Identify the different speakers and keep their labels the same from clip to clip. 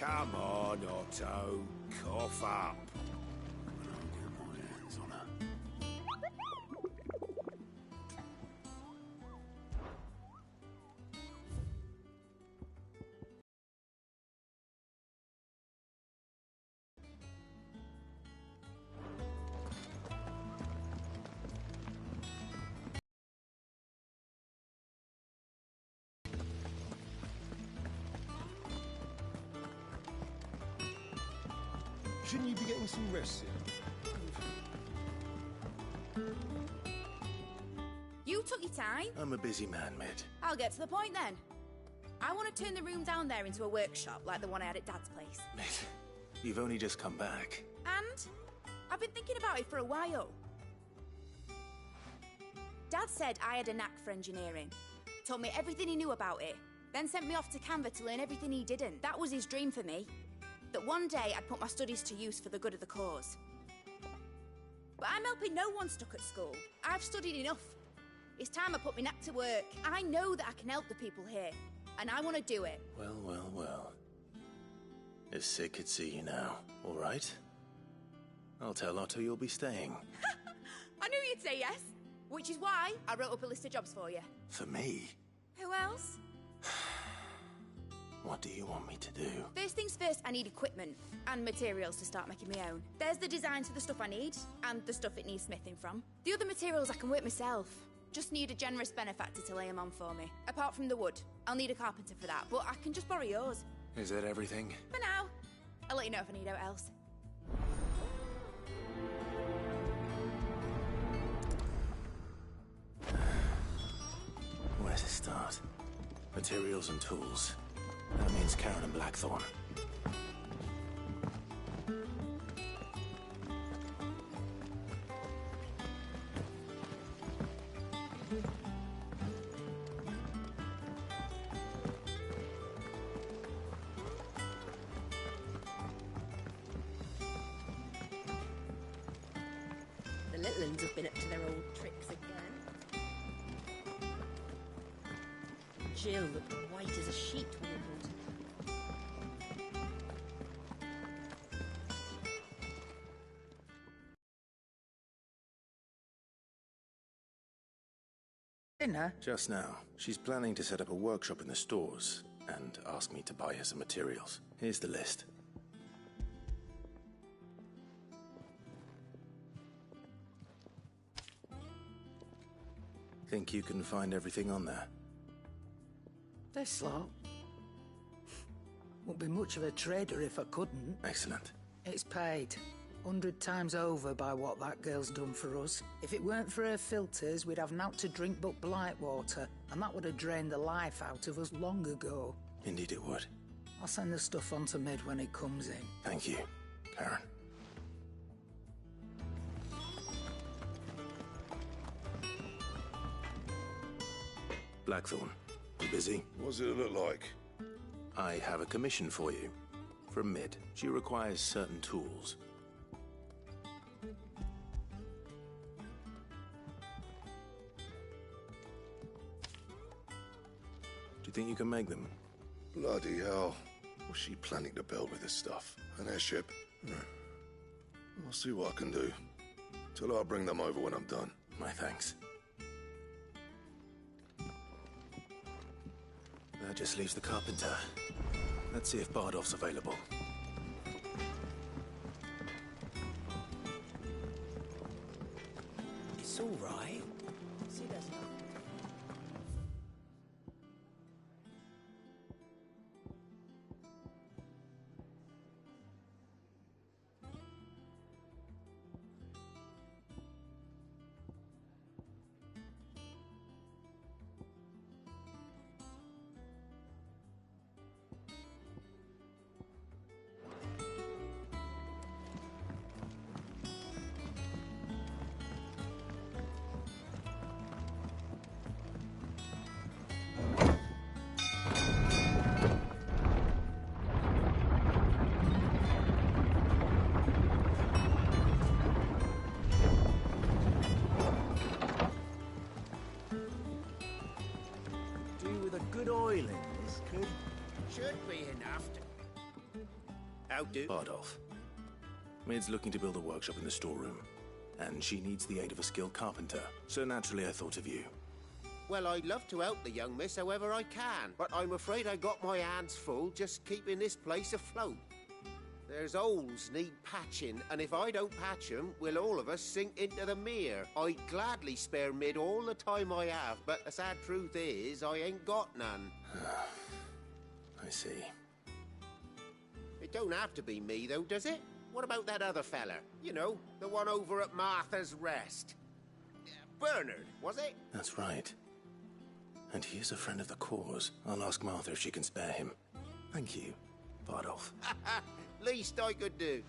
Speaker 1: Come on, Otto. Cough up.
Speaker 2: I'll get my hands on her.
Speaker 1: Shouldn't you be getting some rest here?
Speaker 3: You took your time.
Speaker 2: I'm a busy man, Mid.
Speaker 3: I'll get to the point then. I want to turn the room down there into a workshop like the one I had at Dad's place.
Speaker 2: Mid, you've only just come back.
Speaker 3: And I've been thinking about it for a while. Dad said I had a knack for engineering. Told me everything he knew about it. Then sent me off to Canva to learn everything he didn't. That was his dream for me. That one day I'd put my studies to use for the good of the cause. But I'm helping no one stuck at school. I've studied enough. It's time I put my knack to work. I know that I can help the people here, and I want to do it.
Speaker 2: Well, well, well. If Sid could see you now, all right? I'll tell Otto you'll be staying.
Speaker 3: I knew you'd say yes, which is why I wrote up a list of jobs for you.
Speaker 2: For me?
Speaker 3: Who else?
Speaker 2: What do you want me to do?
Speaker 3: First things first, I need equipment and materials to start making my own. There's the designs for the stuff I need, and the stuff it needs smithing from. The other materials I can work myself. Just need a generous benefactor to lay them on for me. Apart from the wood, I'll need a carpenter for that, but I can just borrow yours.
Speaker 2: Is that everything?
Speaker 3: For now. I'll let you know if I need out else.
Speaker 2: Where to start? Materials and tools. That means Karen and Blackthorn.
Speaker 4: The little ones have been up to their old tricks again. Jill looked white as a sheet when we brought her.
Speaker 5: Dinner?
Speaker 2: Just now. She's planning to set up a workshop in the stores and ask me to buy her some materials. Here's the list. Think you can find everything on there?
Speaker 5: This lot. Wouldn't be much of a trader if I couldn't.
Speaker 2: Excellent.
Speaker 5: It's paid 100 times over by what that girl's done for us. If it weren't for her filters, we'd have naught to drink but blight water, and that would have drained the life out of us long ago.
Speaker 2: Indeed it would.
Speaker 5: I'll send the stuff on to Mid when it comes in.
Speaker 2: Thank you, Karen. Blackthorn, you busy?
Speaker 1: What does it look like?
Speaker 2: I have a commission for you. From Mid. She requires certain tools. Do you think you can make them?
Speaker 1: Bloody hell. What's she planning to build with this stuff? An airship? I'll see what I can do. Tell her I'll bring them over when I'm done.
Speaker 2: My thanks. That just leaves the carpenter. Let's see if Bardolph's available.
Speaker 6: It's all right.
Speaker 4: Sid has nothing.
Speaker 6: Do with a good oiling, this could.
Speaker 7: Should be enough to...
Speaker 6: about do.
Speaker 2: Bardolph. Maid's looking to build a workshop in the storeroom, and she needs the aid of a skilled carpenter. So naturally I thought of you.
Speaker 6: Well, I'd love to help the young miss however I can, but I'm afraid I got my hands full just keeping this place afloat. There's holes need patching, and if I don't patch 'em, we'll all of us sink into the mere. I'd gladly spare Mid all the time I have, but the sad truth is, I ain't got none.
Speaker 2: I see.
Speaker 6: It don't have to be me, though, does it? What about that other fella? You know, the one over at Martha's Rest. Bernard, was it?
Speaker 2: That's right. And he is a friend of the cause. I'll ask Martha if she can spare him. Thank you, Bardolph.
Speaker 6: Least I could do.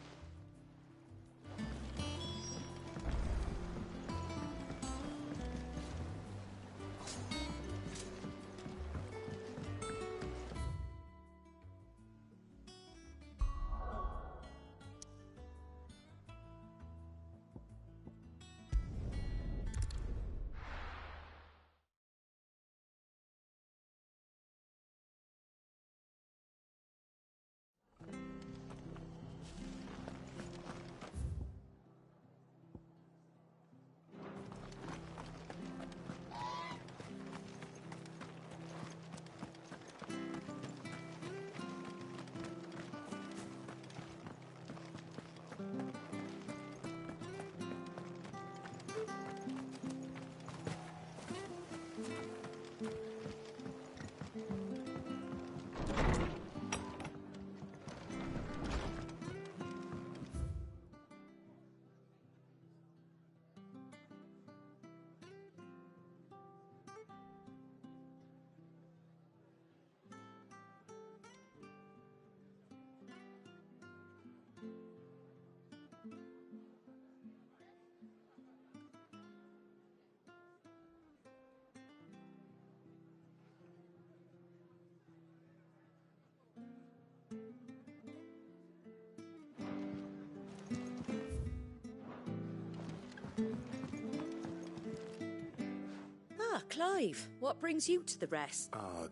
Speaker 4: Ah, Clive, what brings you to the Rest?
Speaker 2: Our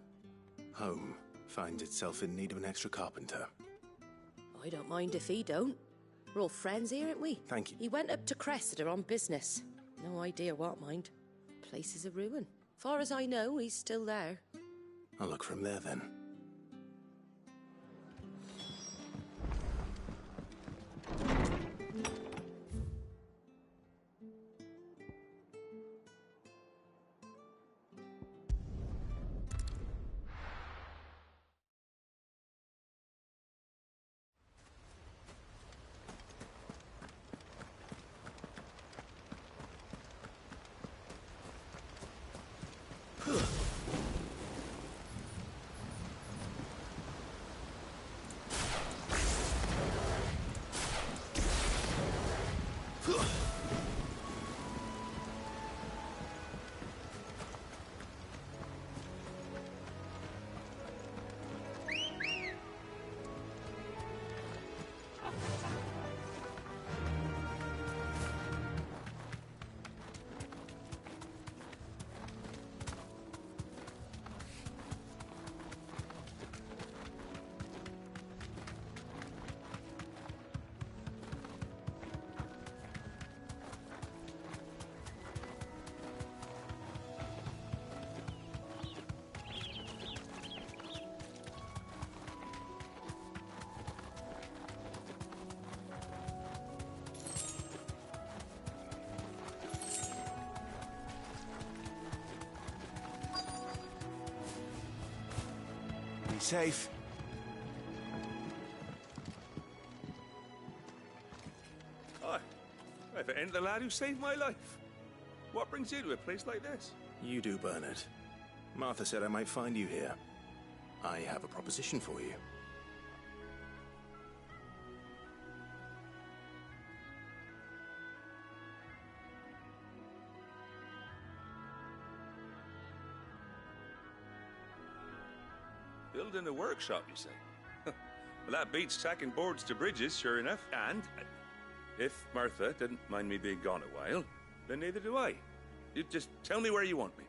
Speaker 2: home finds itself in need of an extra carpenter.
Speaker 4: I don't mind if he don't. We're all friends here, aren't we?
Speaker 2: Thank you.
Speaker 4: He went up to Cressida on business. No idea what, mind. Place is a ruin. Far as I know, he's still there.
Speaker 2: I'll look from there then.
Speaker 7: Be safe.
Speaker 8: Hi. If it ain't the lad who saved my life. What brings you to a place like this?
Speaker 2: You do, Bernard. Martha said I might find you here. I have a proposition for you.
Speaker 8: Building a workshop, you say? Well, that beats tacking boards to bridges, sure enough. And if Martha didn't mind me being gone a while, then neither do I. You just tell me where you want me.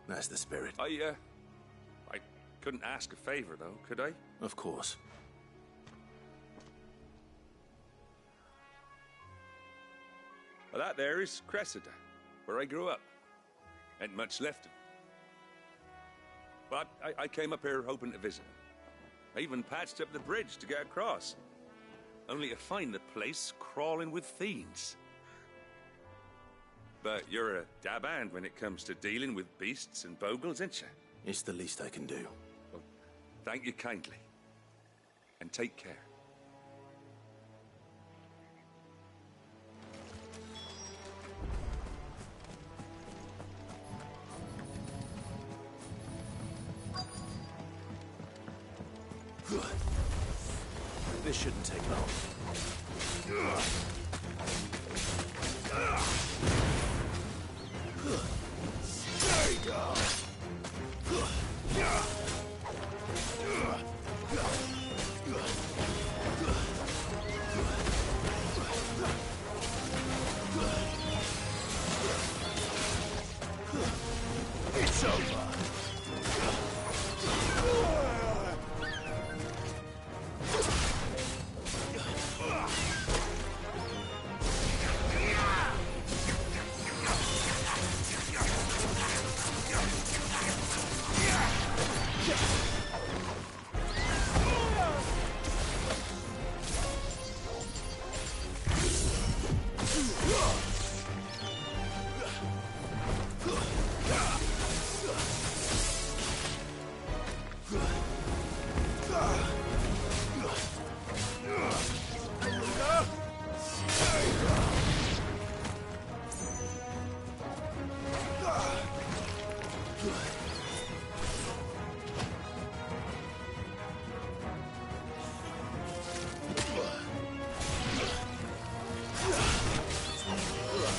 Speaker 2: That's the spirit.
Speaker 8: I couldn't ask a favor, though, could I?
Speaker 2: Of course.
Speaker 8: Well, that there is Cressida, where I grew up. Ain't much left of it. But I came up here hoping to visit. I even patched up the bridge to get across. Only to find the place crawling with fiends. But you're a dab hand when it comes to dealing with beasts and bogles, ain't you?
Speaker 2: It's the least I can do.
Speaker 8: Well, thank you kindly. And take care.
Speaker 2: This shouldn't take long.
Speaker 1: Stay down! It's over!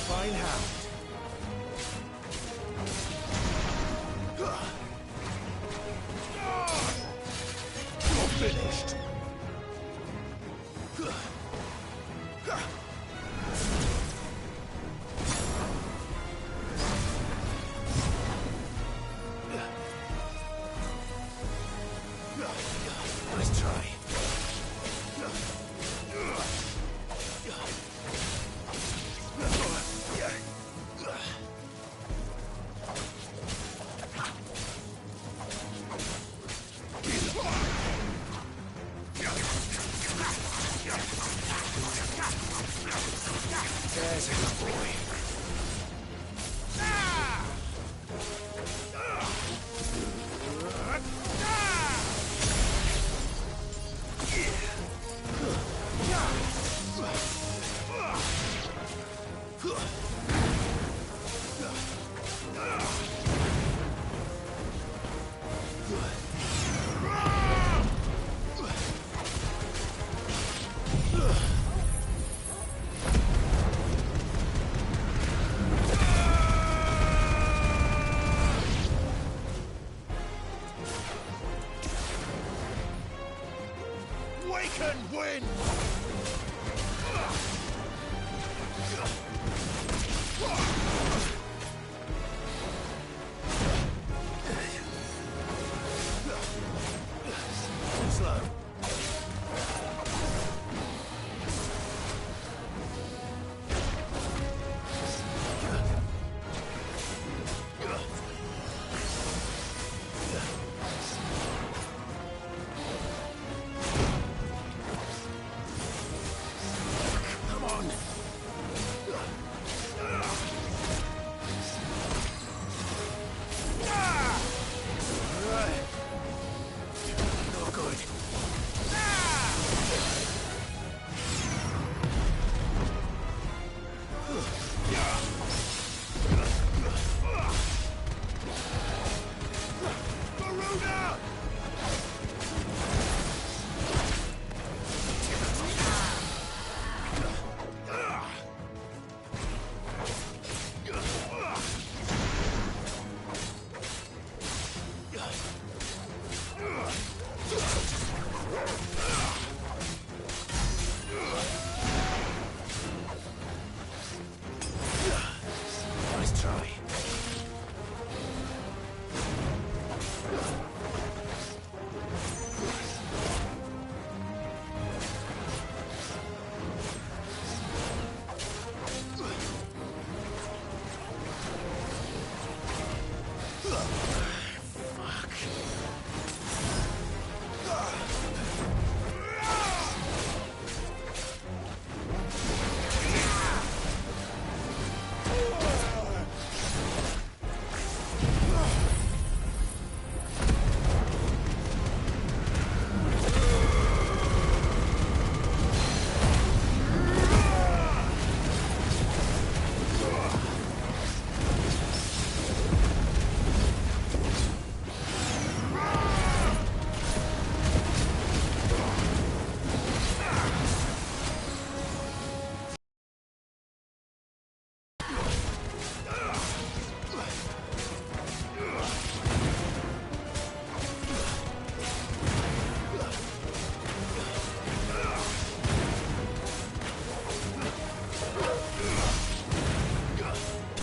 Speaker 2: Fine hound.
Speaker 1: You're finished!
Speaker 2: Nice try.
Speaker 1: There's a good boy. We can win!
Speaker 2: Slow.
Speaker 1: Come on!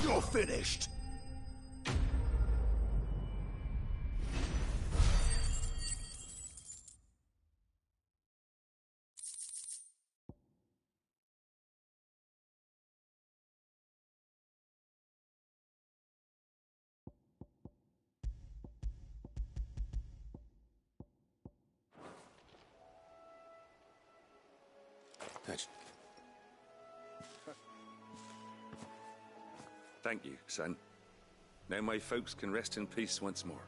Speaker 1: You're finished.
Speaker 8: Thank you, son. Now my folks can rest in peace once more.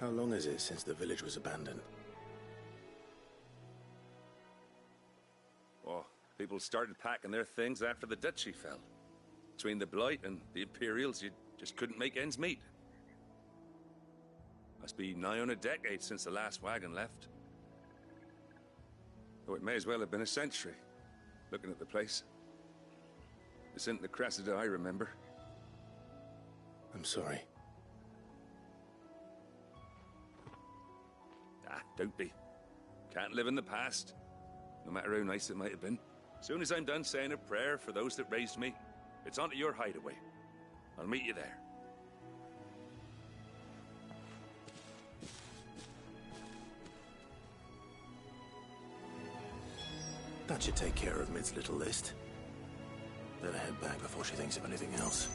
Speaker 2: How long is it since the village was abandoned?
Speaker 8: Oh, people started packing their things after the duchy fell. Between the Blight and the Imperials, you just couldn't make ends meet. Must be nigh on a decade since the last wagon left. Though it may as well have been a century, looking at the place. This isn't the Cressida I remember.
Speaker 2: I'm sorry.
Speaker 8: Ah, don't be. Can't live in the past, no matter how nice it might have been. As soon as I'm done saying a prayer for those that raised me, it's onto your hideaway. I'll meet you there.
Speaker 2: That should take care of Mid's little list. Better head back before she thinks of anything else.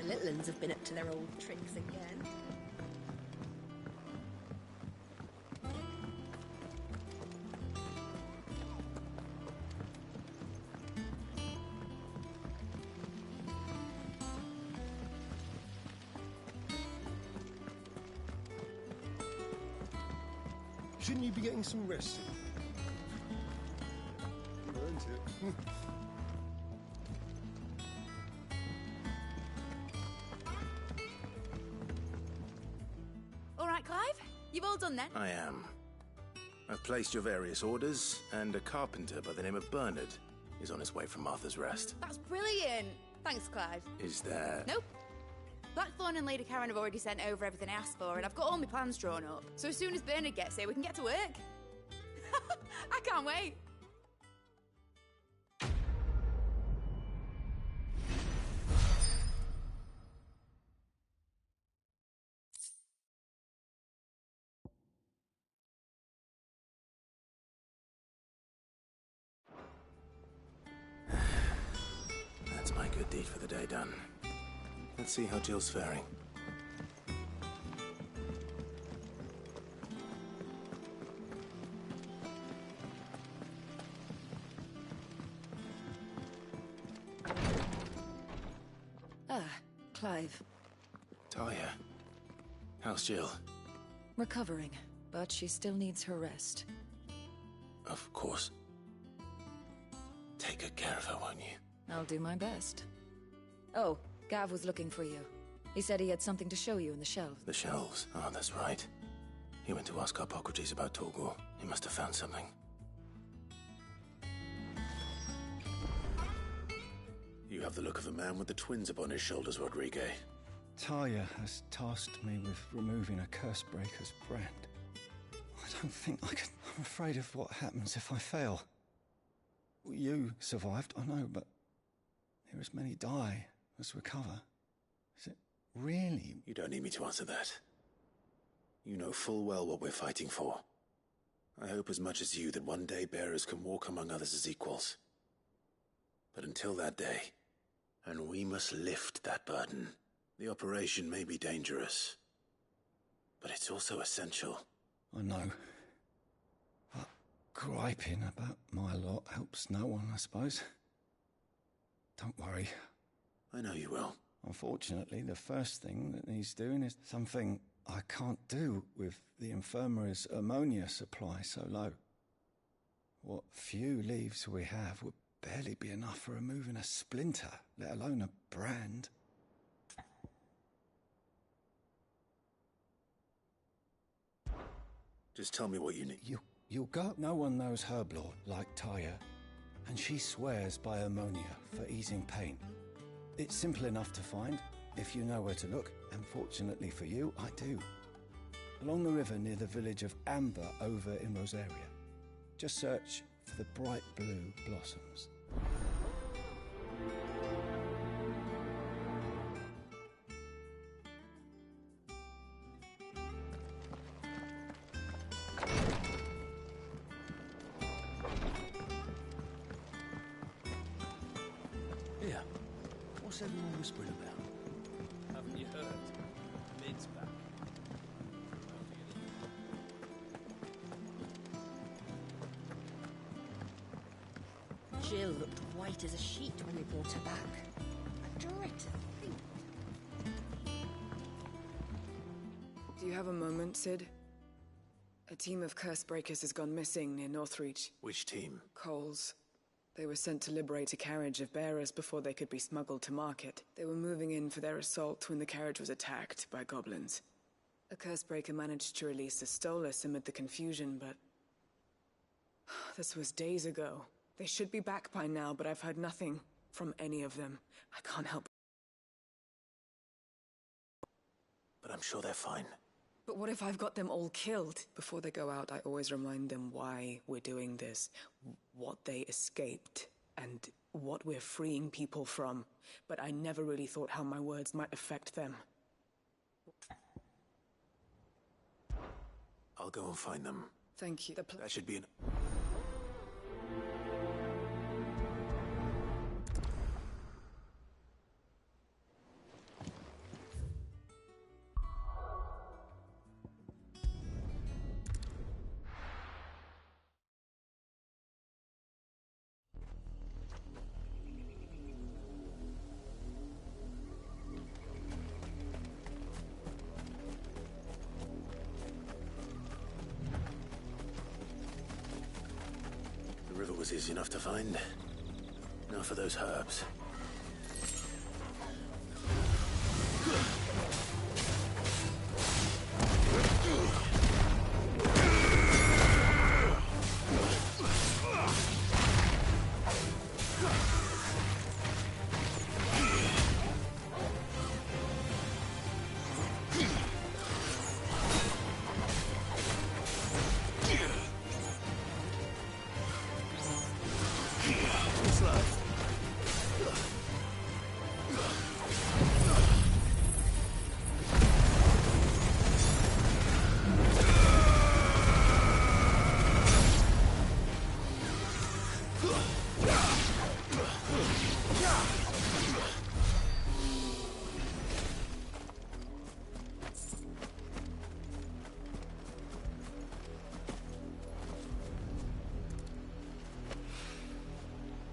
Speaker 4: The little uns have been up to their old tricks again.
Speaker 7: Shouldn't you be getting some rest? Earned it.
Speaker 3: All right, Clive? You've all done then?
Speaker 2: I am. I've placed your various orders, and a carpenter by the name of Bernard is on his way from Martha's Rest.
Speaker 3: That's brilliant. Thanks, Clive.
Speaker 2: Is there...
Speaker 3: Nope. Blackthorn and Lady Karen have already sent over everything I asked for, and I've got all my plans drawn up. So as soon as Bernard gets here, we can get to work. I can't wait.
Speaker 2: That's my good deed for the day done. Let's see how Jill's faring.
Speaker 9: Ah, Clive.
Speaker 2: Talia, how's Jill?
Speaker 9: Recovering, but she still needs her rest.
Speaker 2: Of course. Take good care of her, won't you?
Speaker 9: I'll do my best. Oh, Gav was looking for you. He said he had something to show you in the shelves.
Speaker 2: The shelves. Oh, that's right. He went to ask Harpocrates about Torgor. He must have found something. You have the look of a man with the twins upon his shoulders, Rodrigue.
Speaker 7: Talia has tasked me with removing a Cursebreaker's brand. I don't think I can... I'm afraid of what happens if I fail. You survived, I know, but there as many die as recover. Is it really...
Speaker 2: You don't need me to answer that. You know full well what we're fighting for. I hope as much as you that one day bearers can walk among others as equals. But until that day, and we must lift that burden, the operation may be dangerous, but it's also essential.
Speaker 7: I know. But griping about my lot helps no one, I suppose. Don't worry.
Speaker 2: I know you will.
Speaker 7: Unfortunately, the first thing that needs doing is something I can't do with the infirmary's ammonia supply so low. What few leaves we have would barely be enough for removing a splinter, let alone a brand.
Speaker 2: Just tell me what you need.
Speaker 7: You'll go. No one knows Herblore like Talia, and she swears by ammonia for easing pain. It's simple enough to find, if you know where to look, and fortunately for you, I do. Along the river near the village of Amber over in Rosaria. Just search for the bright blue blossoms.
Speaker 10: Here, what's everyone whispering about?
Speaker 11: Haven't you heard? Mid's back.
Speaker 4: Jill looked white as a sheet when we brought her back. A dread to think.
Speaker 12: Do you have a moment, Sid? A team of Cursebreakers has gone missing near Northreach.
Speaker 2: Which team?
Speaker 12: Coles. They were sent to liberate a carriage of bearers before they could be smuggled to market. They were moving in for their assault when the carriage was attacked by goblins. A Cursebreaker managed to release a Stolas amid the confusion, but... this was days ago. They should be back by now, but I've heard nothing from any of them. I can't help...
Speaker 2: But I'm sure they're fine.
Speaker 12: But what if I've got them all killed? Before they go out, I always remind them why we're doing this, what they escaped, and what we're freeing people from. But I never really thought how my words might affect them.
Speaker 2: I'll go and find them.
Speaker 12: Thank you.
Speaker 2: That should be an... was easy enough to find. Now for those herbs.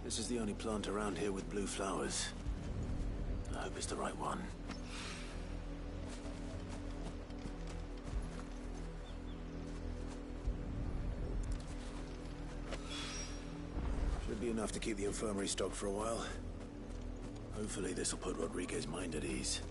Speaker 2: This is the only plant around here with blue flowers. I hope it's the right one. Should be enough to keep the infirmary stocked for a while. Hopefully this will put Rodriguez's mind at ease.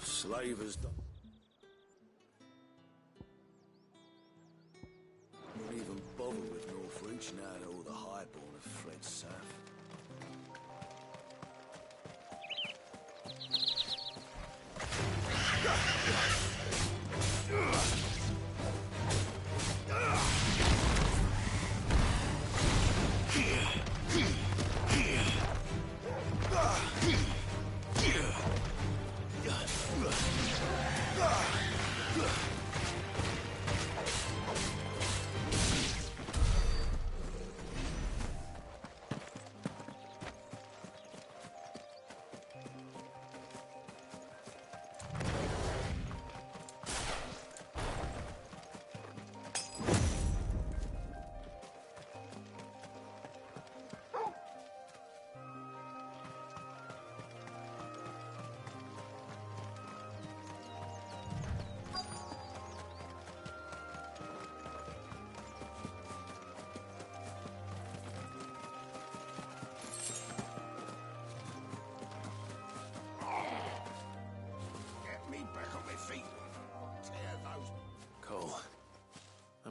Speaker 2: Slavers don't even bother with Northreach now that all the highborn have fled south.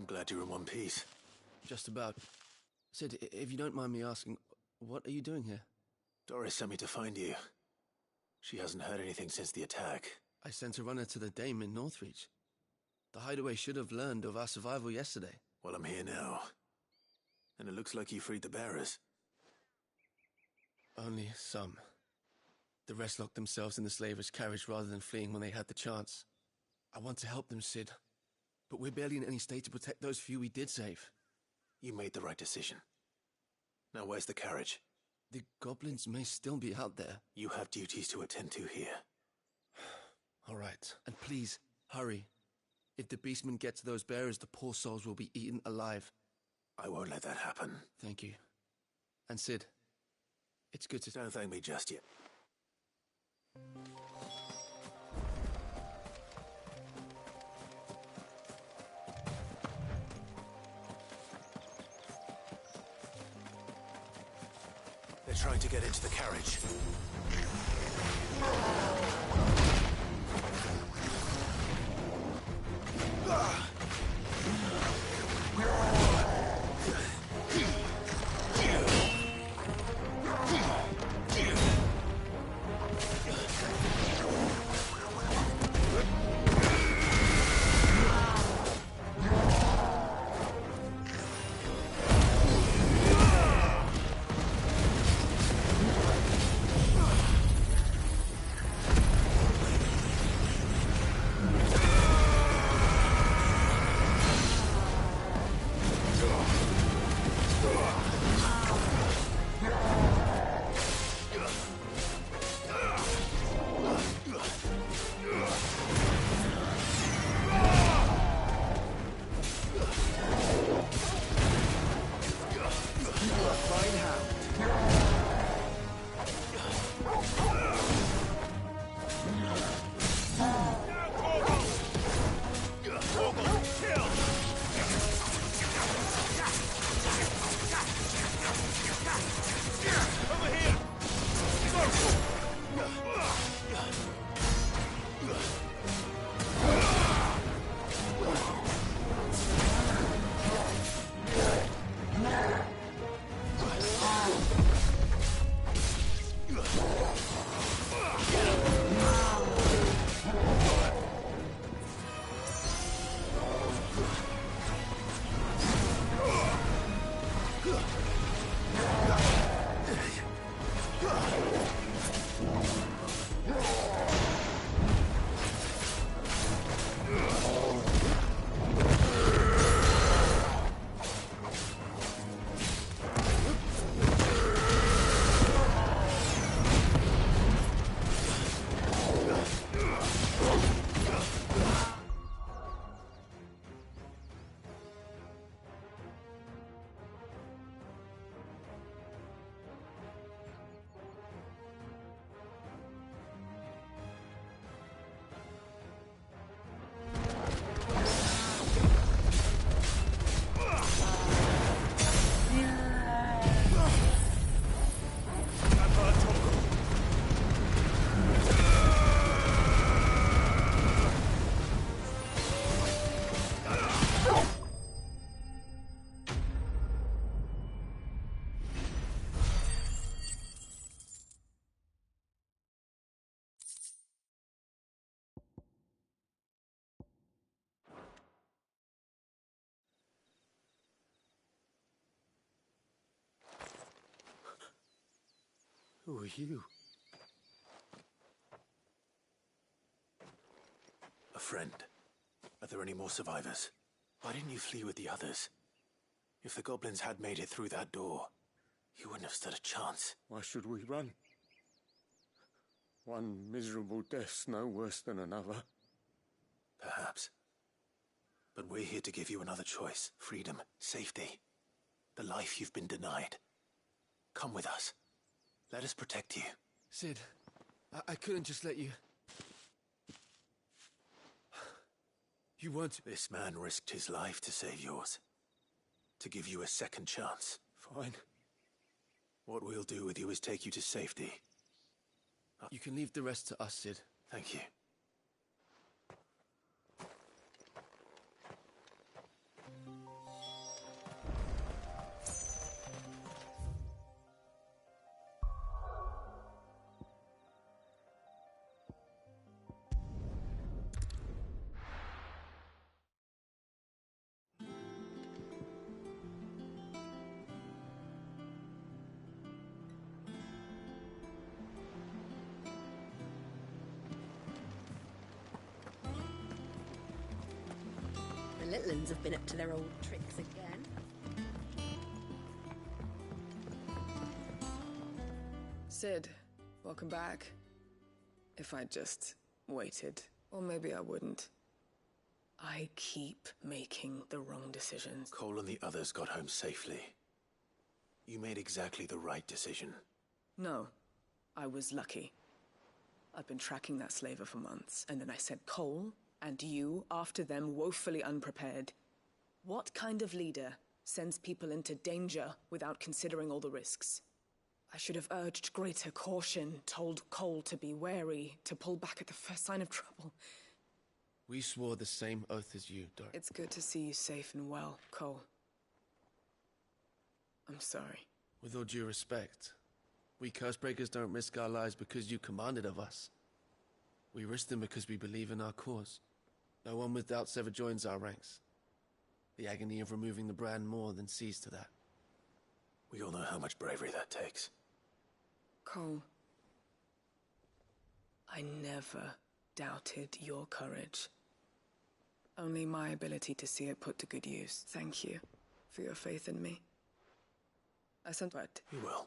Speaker 2: Glad you're in one piece.
Speaker 10: Just about. Sid, if you don't mind me asking, what are you doing here?
Speaker 2: Doris sent me to find you. She hasn't heard anything since the attack.
Speaker 10: I sent a runner to the Dame in Northreach. The hideaway should have learned of our survival yesterday.
Speaker 2: Well, I'm here now. And it looks like you freed the bearers.
Speaker 10: Only some. The rest locked themselves in the slaver's carriage rather than fleeing when they had the chance. I want to help them, Sid. But we're barely in any state to protect those few we did save.
Speaker 2: You made the right decision. Now where's the carriage?
Speaker 10: The goblins may still be out there.
Speaker 2: You have duties to attend to here.
Speaker 10: All right. And please, hurry. If the beastmen get to those bearers, the poor souls will be eaten alive.
Speaker 2: I won't let that happen.
Speaker 10: Thank you. And Sid, it's good to...
Speaker 2: Don't thank me just yet. trying to get into the carriage.
Speaker 1: Who are you?
Speaker 2: A friend. Are there any more survivors? Why didn't you flee with the others? If the goblins had made it through that door, you wouldn't have stood a chance.
Speaker 1: Why should we run? One miserable death's no worse than another.
Speaker 2: Perhaps. But we're here to give you another choice. Freedom, safety. The life you've been denied. Come with us. Let us protect you.
Speaker 10: Sid, I couldn't just let you... You weren't...
Speaker 2: This man risked his life to save yours. To give you a second chance.
Speaker 1: Fine.
Speaker 2: What we'll do with you is take you to safety.
Speaker 10: You can leave the rest to us, Sid.
Speaker 2: Thank you.
Speaker 4: The little uns have been up to their old tricks again.
Speaker 12: Sid, welcome back. If I'd just waited, or maybe I wouldn't. I keep making the wrong decisions.
Speaker 2: Cole and the others got home safely. You made exactly the right decision.
Speaker 12: No, I was lucky. I've been tracking that slaver for months, and then I sent Cole and you after them, woefully unprepared. What kind of leader sends people into danger without considering all the risks? I should have urged greater caution, told Cole to be wary, to pull back at the first sign of trouble.
Speaker 10: We swore the same oath as you, Doc.
Speaker 12: It's good to see you safe and well, Cole. I'm sorry.
Speaker 10: With all due respect, we Cursebreakers don't risk our lives because you commanded of us. We risk them because we believe in our cause. No one with doubts ever joins our ranks. The agony of removing the brand more than sees to that.
Speaker 2: We all know how much bravery that takes.
Speaker 12: Cole, I never doubted your courage. Only my ability to see it put to good use. Thank you for your faith in me. I sent word.
Speaker 2: You will.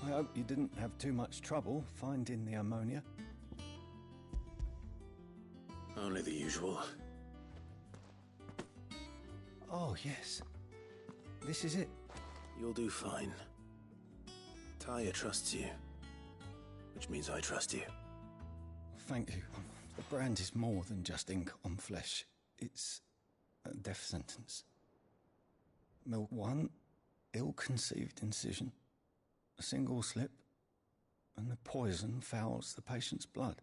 Speaker 7: I hope you didn't have too much trouble finding the ammonia.
Speaker 2: Only the usual.
Speaker 7: Oh, yes. This is it.
Speaker 2: You'll do fine. Taya trusts you. Which means I trust you.
Speaker 7: Thank you. The brand is more than just ink on flesh. It's a death sentence. Milk 1, ill-conceived incision. A single slip, and the poison fouls the patient's blood.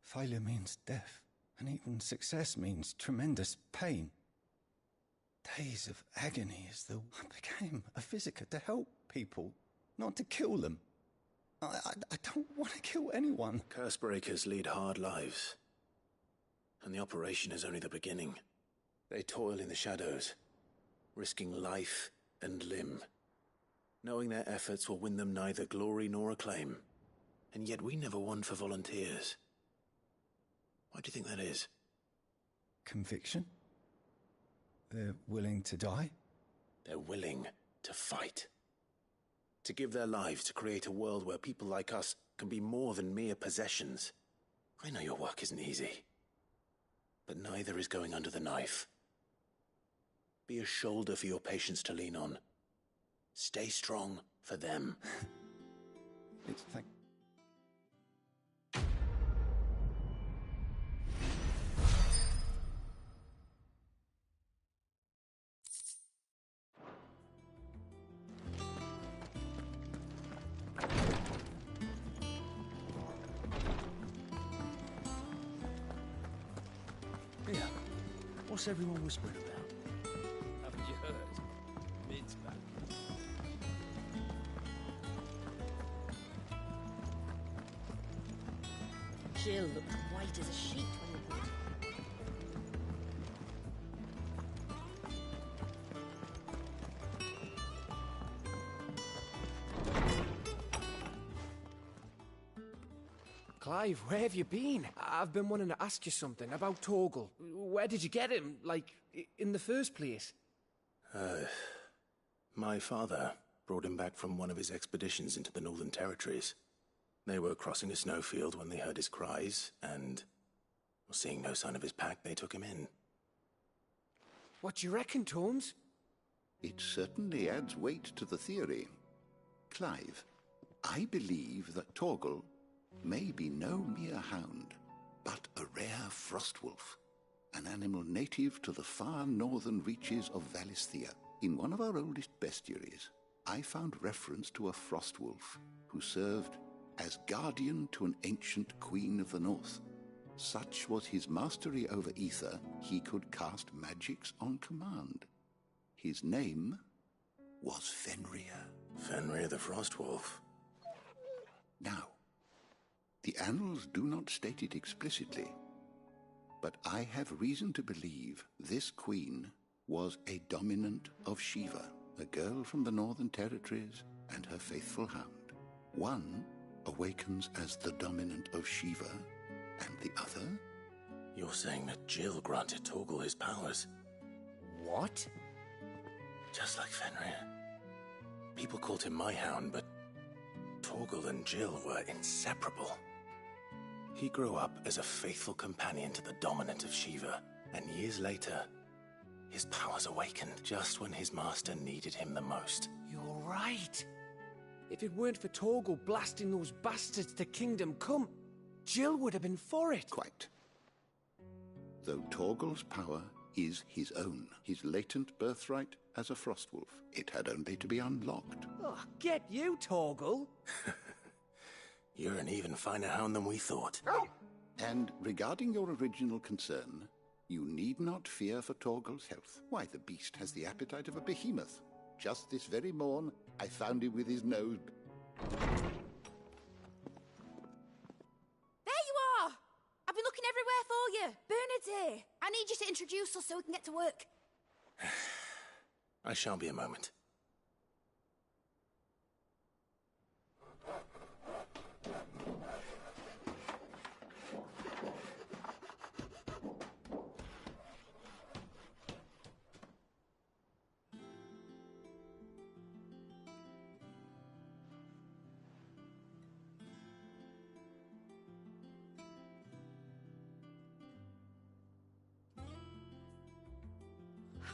Speaker 7: Failure means death, and even success means tremendous pain. Days of agony as though I became a physiker to help people, not to kill them. I don't want to kill anyone.
Speaker 2: Cursebreakers lead hard lives. And the operation is only the beginning. They toil in the shadows, risking life and limb, knowing their efforts will win them neither glory nor acclaim. And yet we never won for volunteers. Why do you think that is?
Speaker 7: Conviction? They're willing to die?
Speaker 2: They're willing to fight. To give their lives to create a world where people like us can be more than mere possessions. I know your work isn't easy. But neither is going under the knife. Be a shoulder for your patients to lean on. Stay strong for them.
Speaker 7: It's like...
Speaker 11: Here, what's everyone whispering about? Haven't you heard? Mid's back.
Speaker 4: Jill looked white as a sheet when we brought her.
Speaker 13: Clive, where have you been? I've been wanting to ask you something about Torgal. Where did you get him, like, in the first place?
Speaker 2: My father brought him back from one of his expeditions into the Northern Territories. They were crossing a snowfield when they heard his cries, and, seeing no sign of his pack, they took him in.
Speaker 13: What do you reckon, Tomes?
Speaker 14: It certainly adds weight to the theory. Clive, I believe that Torgal may be no mere hound, but a rare frostwolf, an animal native to the far northern reaches of Valisthea. In one of our oldest bestiaries, I found reference to a frostwolf who served as guardian to an ancient queen of the north. Such was his mastery over ether, he could cast magics on command. His name was Fenrir.
Speaker 2: Fenrir the Frostwolf.
Speaker 14: Now, the annals do not state it explicitly, but I have reason to believe this queen was a dominant of Shiva, a girl from the Northern Territories, and her faithful hound. One awakens as the dominant of Shiva, And the other?
Speaker 2: You're saying that Jill granted Torgal his powers?
Speaker 13: What?
Speaker 2: Just like Fenrir. People called him my hound, but Torgal and Jill were inseparable. He grew up as a faithful companion to the dominant of Shiva, and years later, his powers awakened just when his master needed him the most.
Speaker 13: You're right. If it weren't for Torgal blasting those bastards to Kingdom Come, Jill would have been for it.
Speaker 14: Quite. Though Torgal's power is his own, his latent birthright as a Frostwolf. It had only to be unlocked.
Speaker 13: Oh, get you, Torgal.
Speaker 2: You're an even finer hound than we thought.
Speaker 14: And regarding your original concern, you need not fear for Torgal's health. Why, the beast has the appetite of a behemoth. Just this very morn, I found him with his nose...
Speaker 3: There you are! I've been looking everywhere for you. Bernard's here. I need you to introduce us so we can get to work.
Speaker 2: I shan't be a moment.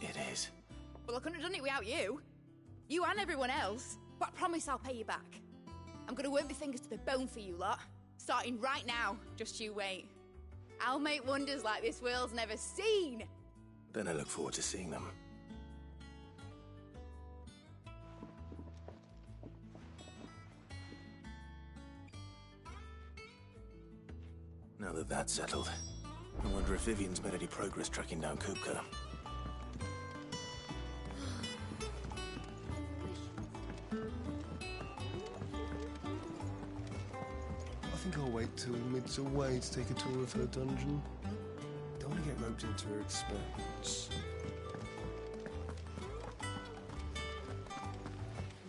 Speaker 2: It is.
Speaker 3: Well, I couldn't have done it without you. You and everyone else. But I promise I'll pay you back. I'm gonna work my fingers to the bone for you lot. Starting right now. Just you wait. I'll make wonders like this world's never seen.
Speaker 2: Then I look forward to seeing them. Now that that's settled, I wonder if Vivian's made any progress tracking down Kupka.
Speaker 15: I think I'll wait till Mid's away to take a tour of her dungeon. Don't want to get roped into her experiments.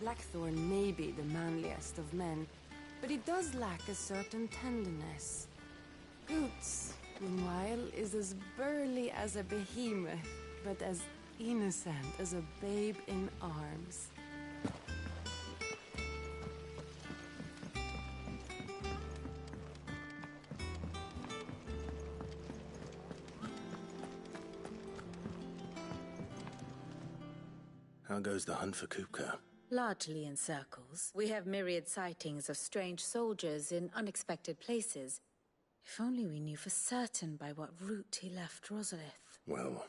Speaker 16: Blackthorn may be the manliest of men, but he does lack a certain tenderness. Goots, meanwhile, is as burly as a behemoth, but as innocent as a babe in arms.
Speaker 2: How goes the hunt for Kupka?
Speaker 17: Largely in circles. We have myriad sightings of strange soldiers in unexpected places. If only we knew for certain by what route he left Rosalith.
Speaker 2: Well,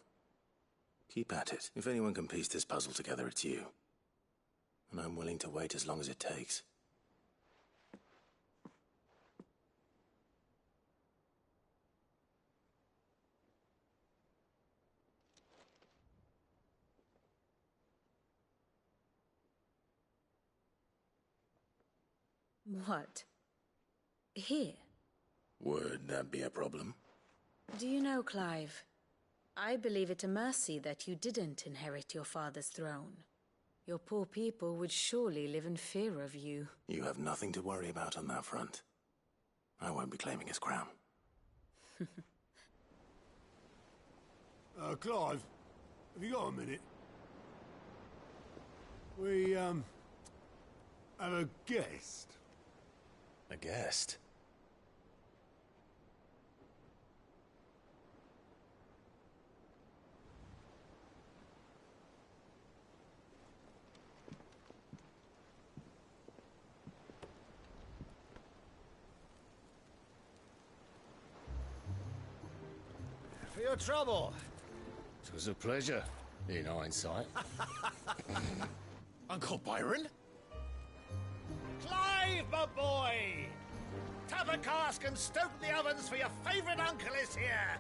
Speaker 2: keep at it. If anyone can piece this puzzle together, it's you. And I'm willing to wait as long as it takes.
Speaker 17: What? Here?
Speaker 2: Would that be a problem?
Speaker 17: Do you know, Clive? I believe it a mercy that you didn't inherit your father's throne. Your poor people would surely live in fear of you.
Speaker 2: You have nothing to worry about on that front. I won't be claiming his crown.
Speaker 18: Clive, have you got a minute? We, have a guest.
Speaker 2: A guest?
Speaker 11: For your trouble. It was a pleasure, in hindsight.
Speaker 19: Uncle Byron?
Speaker 11: Clive, my boy! Tap a cask and stoke the ovens for your favourite uncle is here!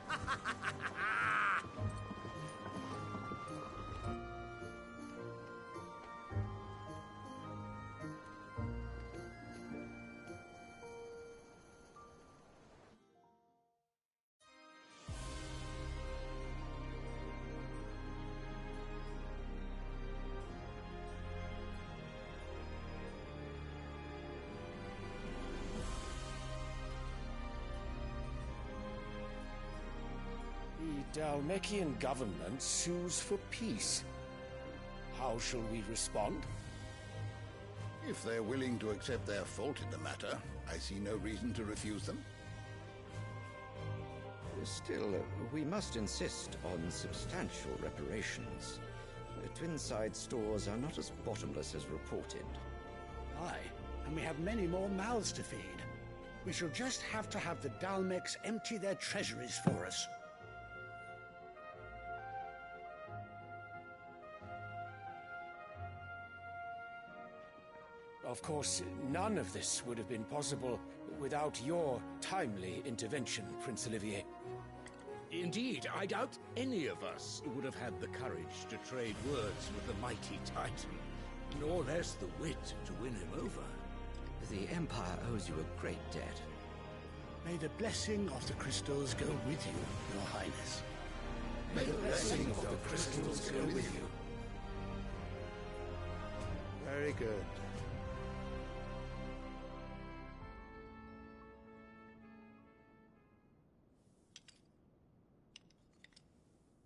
Speaker 13: Dalmekian government sues for peace. How shall we respond?
Speaker 14: If they're willing to accept their fault in the matter, I see no reason to refuse them.
Speaker 19: Still, we must insist on substantial reparations. Twinside stores are not as bottomless as reported.
Speaker 11: Aye, and we have many more mouths to feed. We shall just have to have the Dalmecs empty their treasuries for us.
Speaker 13: Of course, none of this would have been possible without your timely intervention, Prince Olivier.
Speaker 20: Indeed, I doubt any of us would have had the courage to trade words with the mighty Titan, nor less the wit to win him over.
Speaker 19: The Empire owes you a great debt.
Speaker 11: May the blessing of the crystals go with you, Your Highness.
Speaker 13: May the blessing of the crystals go with you.
Speaker 6: Very good.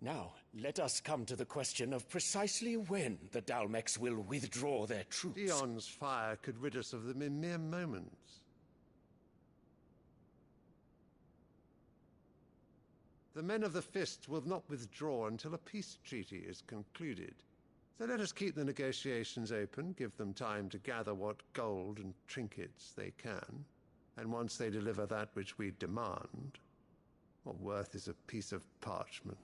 Speaker 13: Now, let us come to the question of precisely when the Dalmecs will withdraw their troops.
Speaker 6: Dion's fire could rid us of them in mere moments. The men of the Fist will not withdraw until a peace treaty is concluded. So let us keep the negotiations open, give them time to gather what gold and trinkets they can, and once they deliver that which we demand, what worth is a piece of parchment?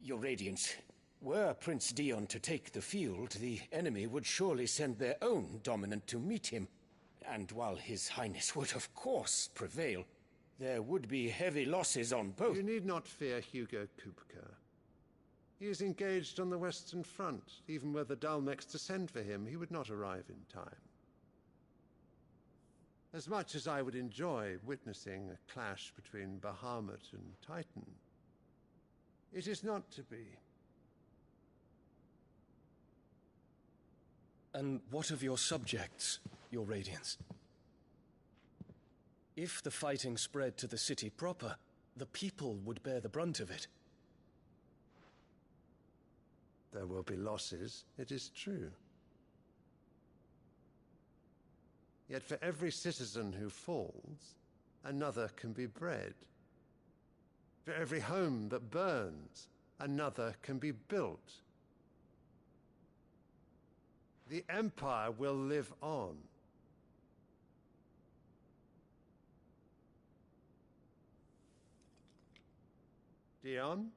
Speaker 13: Your Radiance, were Prince Dion to take the field, the enemy would surely send their own dominant to meet him. And while His Highness would of course prevail, there would be heavy losses on both.
Speaker 6: You need not fear Hugo Kupka. He is engaged on the Western Front. Even were the Dalmecs to send for him, he would not arrive in time. As much as I would enjoy witnessing a clash between Bahamut and Titan, it is not to be.
Speaker 10: And what of your subjects, Your Radiance? If the fighting spread to the city proper, the people would bear the brunt of it.
Speaker 6: There will be losses, it is true. Yet for every citizen who falls, another can be bred. For every home that burns, another can be built. The Empire will live on. Dion?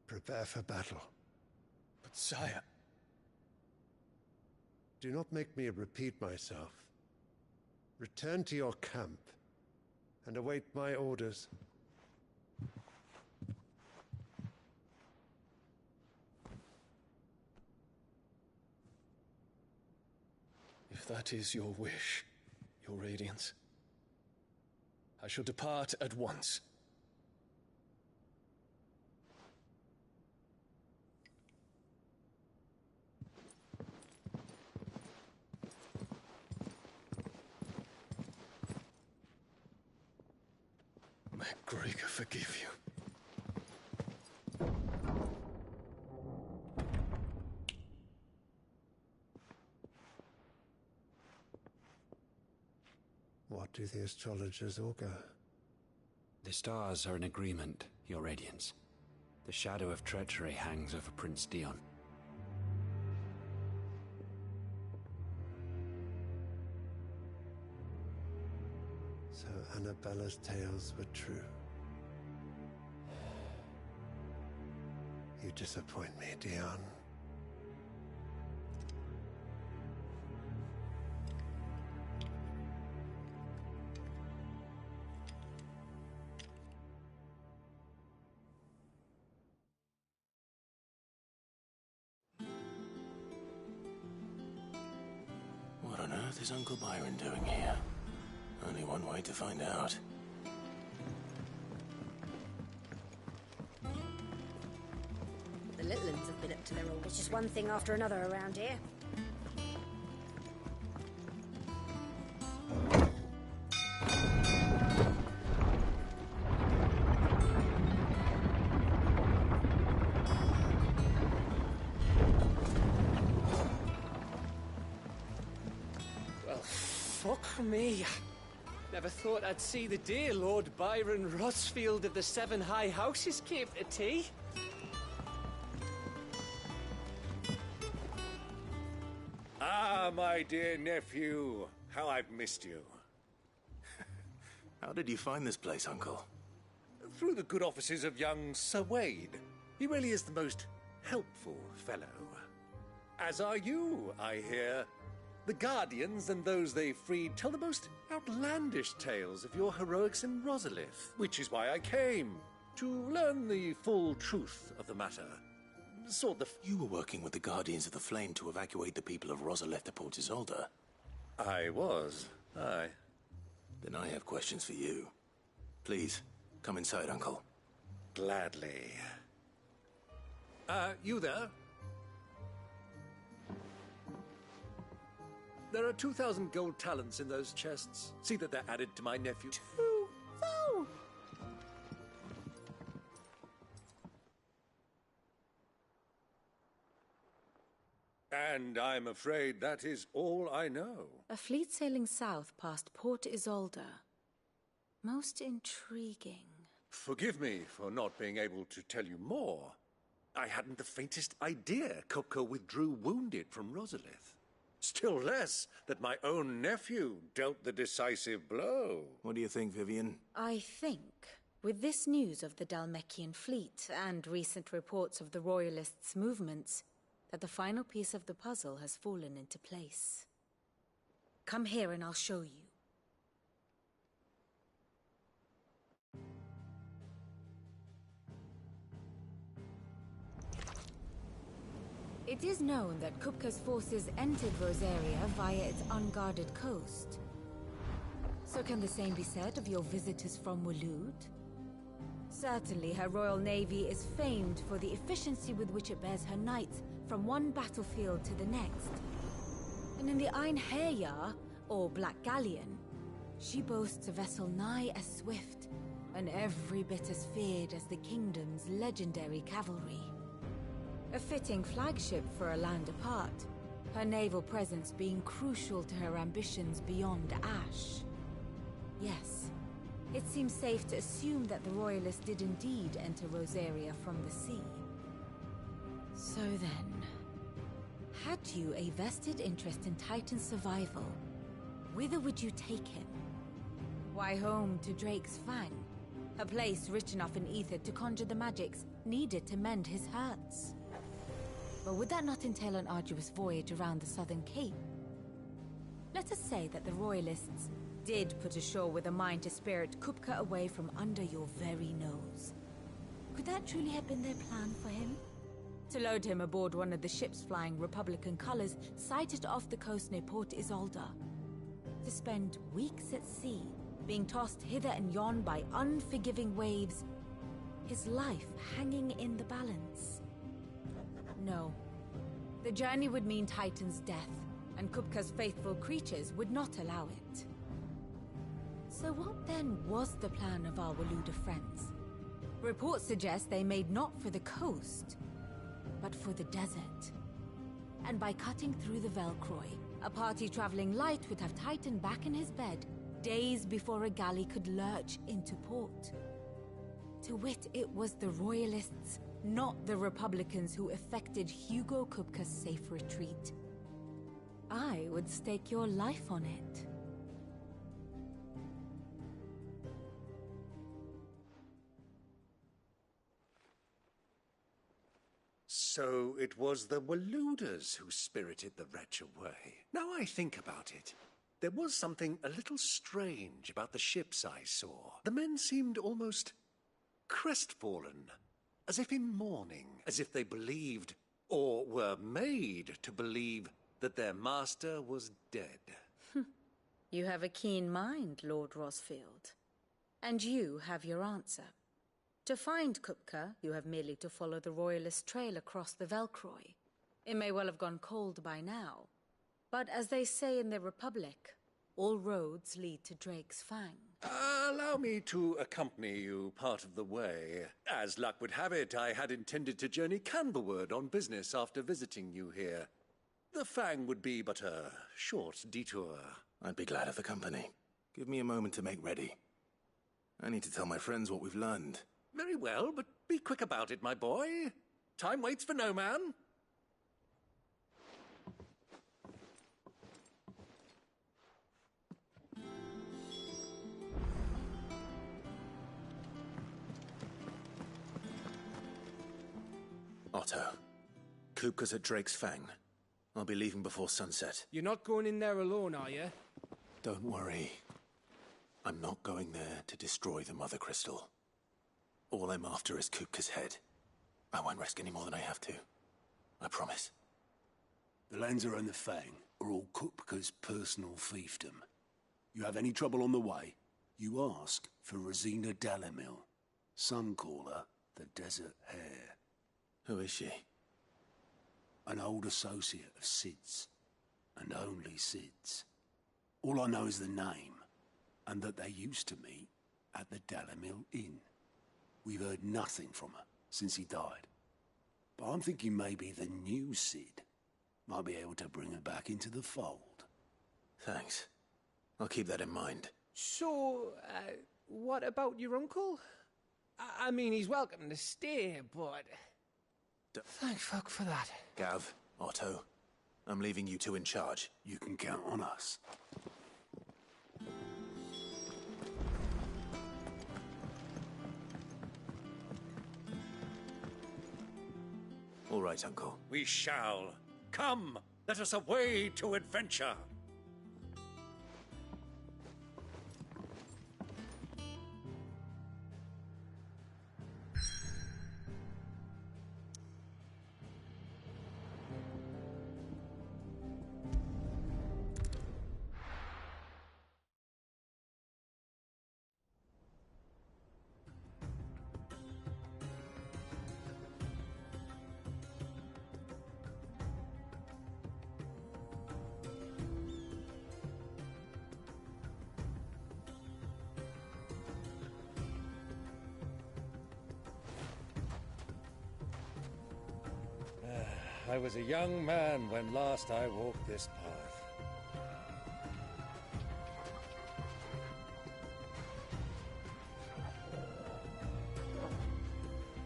Speaker 6: Prepare for battle.
Speaker 10: But sire...
Speaker 6: Do not make me repeat myself. Return to your camp and await my orders.
Speaker 10: If that is your wish, Your Radiance, I shall depart at once. May Gregor forgive you.
Speaker 6: What do the astrologers augur?
Speaker 21: The stars are in agreement, Your Radiance. The shadow of treachery hangs over Prince Dion.
Speaker 15: So Annabella's tales were true. You disappoint me, Dion.
Speaker 2: What on earth is Uncle Byron doing here? Only one way to find out.
Speaker 5: The little ones have been up to their old. It's just one thing after another around here.
Speaker 22: Well, fuck me. Never thought I'd see the day Lord Byron Rosfield of the Seven High Houses came to tea.
Speaker 23: Ah, my dear nephew. How I've missed you.
Speaker 2: How did you find this place, Uncle?
Speaker 23: Through the good offices of young Sir Wade. He really is the most helpful fellow. As are you, I hear. The Guardians and those they freed tell the most outlandish tales of your heroics in Rosalith, which is why I came, to learn the full truth of the matter.
Speaker 2: You were working with the Guardians of the Flame to evacuate the people of Rosalith to Port Isolde.
Speaker 23: I was, aye.
Speaker 2: Then I have questions for you. Please, come inside, Uncle.
Speaker 23: Gladly. You there? There are 2,000 gold talents in those chests. See that they're added to my nephew.
Speaker 5: 2,000!
Speaker 23: And I'm afraid that is all I know.
Speaker 17: A fleet sailing south past Port Isolde. Most intriguing.
Speaker 23: Forgive me for not being able to tell you more. I hadn't the faintest idea Kupka withdrew wounded from Rosalith. Still less that my own nephew dealt the decisive blow.
Speaker 2: What do you think, Vivian?
Speaker 17: I think, with this news of the Dalmekian fleet and recent reports of the Royalists' movements, that the final piece of the puzzle has fallen into place. Come here and I'll show you. It is known that Kupka's forces entered Rosaria via its unguarded coast. So can the same be said of your visitors from Waloed? Certainly her Royal Navy is famed for the efficiency with which it bears her knights from one battlefield to the next. And in the Einherjar, or Black Galleon, she boasts a vessel nigh as swift and every bit as feared as the kingdom's legendary cavalry. A fitting flagship for a land apart, her naval presence being crucial to her ambitions beyond Ash. Yes, it seems safe to assume that the Royalists did indeed enter Rosaria from the sea. So then, had you a vested interest in Titan's survival, whither would you take him? Why, home to Drake's Fang, a place rich enough in ether to conjure the magics needed to mend his hurts. But would that not entail an arduous voyage around the southern cape? Let us say that the Royalists did put ashore with a mind to spirit Kupka away from under your very nose. Could that truly have been their plan for him? To load him aboard one of the ships flying Republican colors sighted off the coast near Port Isolde. To spend weeks at sea, being tossed hither and yon by unforgiving waves, his life hanging in the balance. No. The journey would mean Titan's death, and Kupka's faithful creatures would not allow it. So what then was the plan of our Waluda friends? Reports suggest they made not for the coast, but for the desert. And by cutting through the Velcroy, a party traveling light would have Titan back in his bed days before a galley could lurch into port. To wit, it was the Royalists, not the Republicans, who effected Hugo Kupka's safe retreat. I would stake your life on it.
Speaker 23: So it was the Waluders who spirited the wretch away. Now I think about it, there was something a little strange about the ships I saw. The men seemed almost crestfallen, as if in mourning, as if they believed, or were made to believe, that their master was dead.
Speaker 17: You have a keen mind, Lord Rosfield. And you have your answer. To find Kupka, you have merely to follow the Royalist trail across the Velcroy. It may well have gone cold by now, but as they say in the Republic, all roads lead to Drake's Fang.
Speaker 23: Allow me to accompany you part of the way. As luck would have it, I had intended to journey Canberward on business after visiting you here. The Fang would be but a short detour.
Speaker 2: I'd be glad of the company. Give me a moment to make ready. I need to tell my friends what we've learned.
Speaker 23: Very well, but be quick about it, my boy. Time waits for no man.
Speaker 2: Otto, Kupka's at Drake's Fang. I'll be leaving before sunset.
Speaker 22: You're not going in there alone, are you?
Speaker 2: Don't worry. I'm not going there to destroy the Mother Crystal. All I'm after is Kupka's head. I won't risk any more than I have to. I promise.
Speaker 18: The Lancer and the Fang are all Kupka's personal fiefdom. You have any trouble on the way, you ask for Rosina Dalamil. Some call her the Desert Hare.
Speaker 2: Who is she?
Speaker 18: An old associate of Sid's, and only Sid's. All I know is the name, and that they used to meet at the Dalamil Inn. We've heard nothing from her since he died. But I'm thinking maybe the new Sid might be able to bring her back into the fold.
Speaker 2: Thanks. I'll keep that in mind.
Speaker 22: So, what about your uncle? I mean, he's welcome to stay, but... Thank fuck for that.
Speaker 2: Gav, Otto, I'm leaving you two in charge.
Speaker 18: You can count on us.
Speaker 2: All right, Uncle.
Speaker 23: We shall. Come, let us away to adventure. I was a young man when last I walked this path.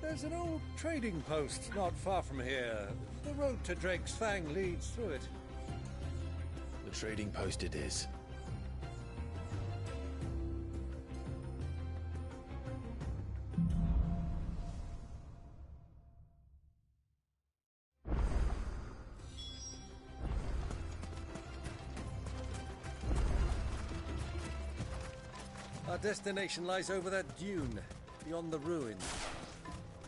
Speaker 23: There's an old trading post not far from here. The road to Drake's Fang leads through it.
Speaker 2: The trading post it is.
Speaker 23: Our destination lies over that dune, beyond the ruins.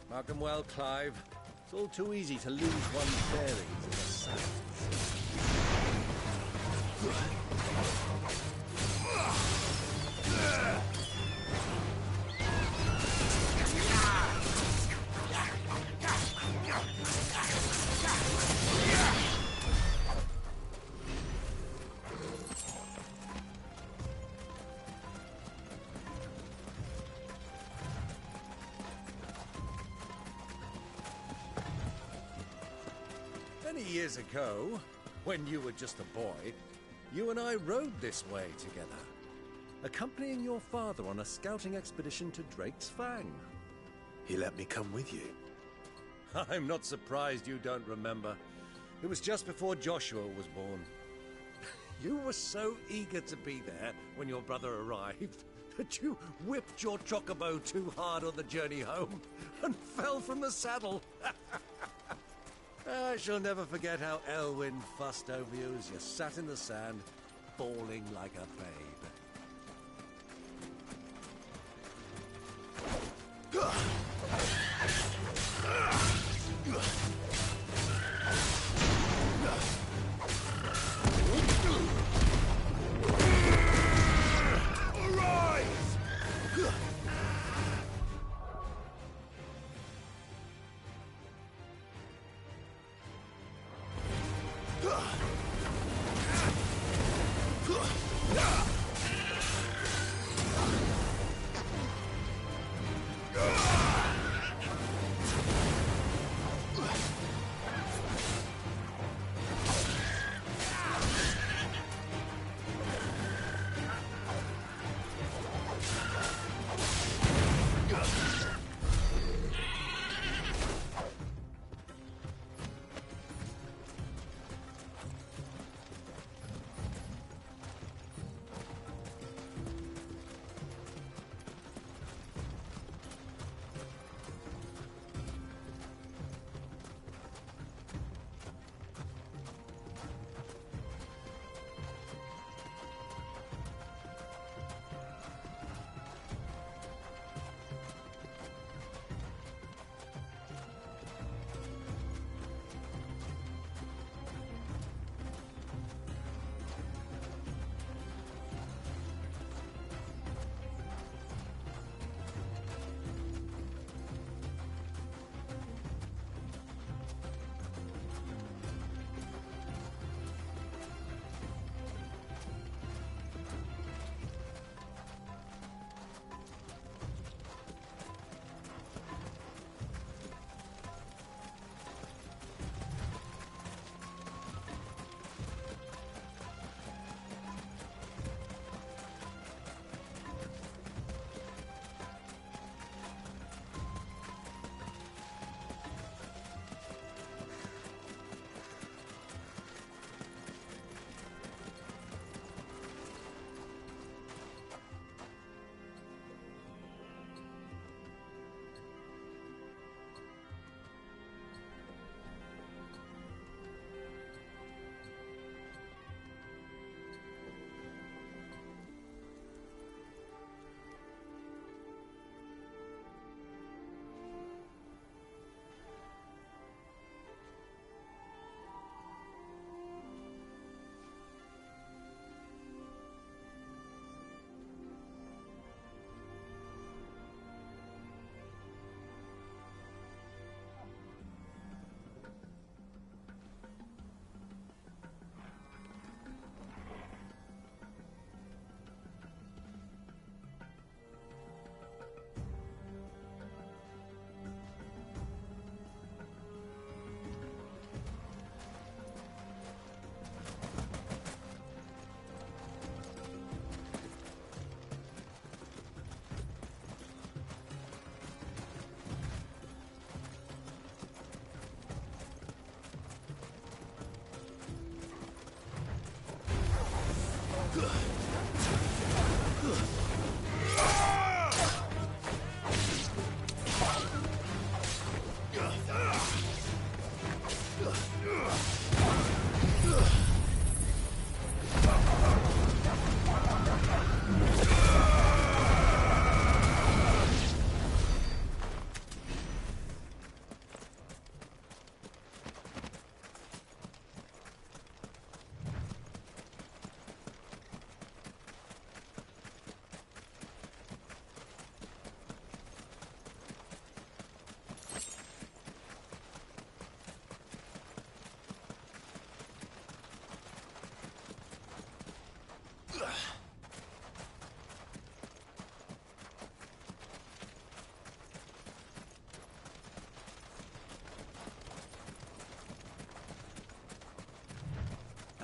Speaker 23: Mark 'em well, Clive. It's all too easy to lose one's bearings in the sand. Many years ago, when you were just a boy, you and I rode this way together, accompanying your father on a scouting expedition to Drake's Fang.
Speaker 2: He let me come with you.
Speaker 23: I'm not surprised you don't remember. It was just before Joshua was born. You were so eager to be there when your brother arrived that you whipped your chocobo too hard on the journey home and fell from the saddle. I shall never forget how Elwyn fussed over you as you sat in the sand, bawling like a babe.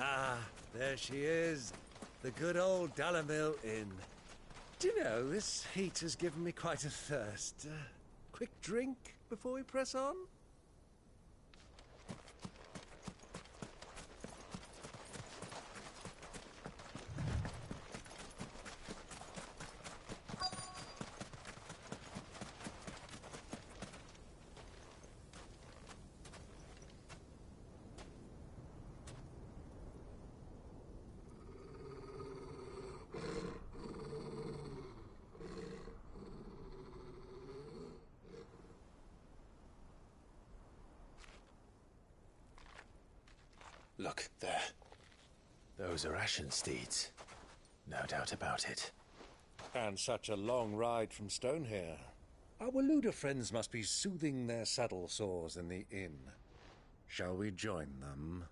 Speaker 23: Ah, there she is. The good old Dalamil Inn. Do you know, this heat has given me quite a thirst. Quick drink before we press on?
Speaker 2: Look, there. Those are ashen steeds. No doubt about it.
Speaker 23: And such a long ride from Stonehair. Our Waluda friends must be soothing their saddle sores in the inn. Shall we join them?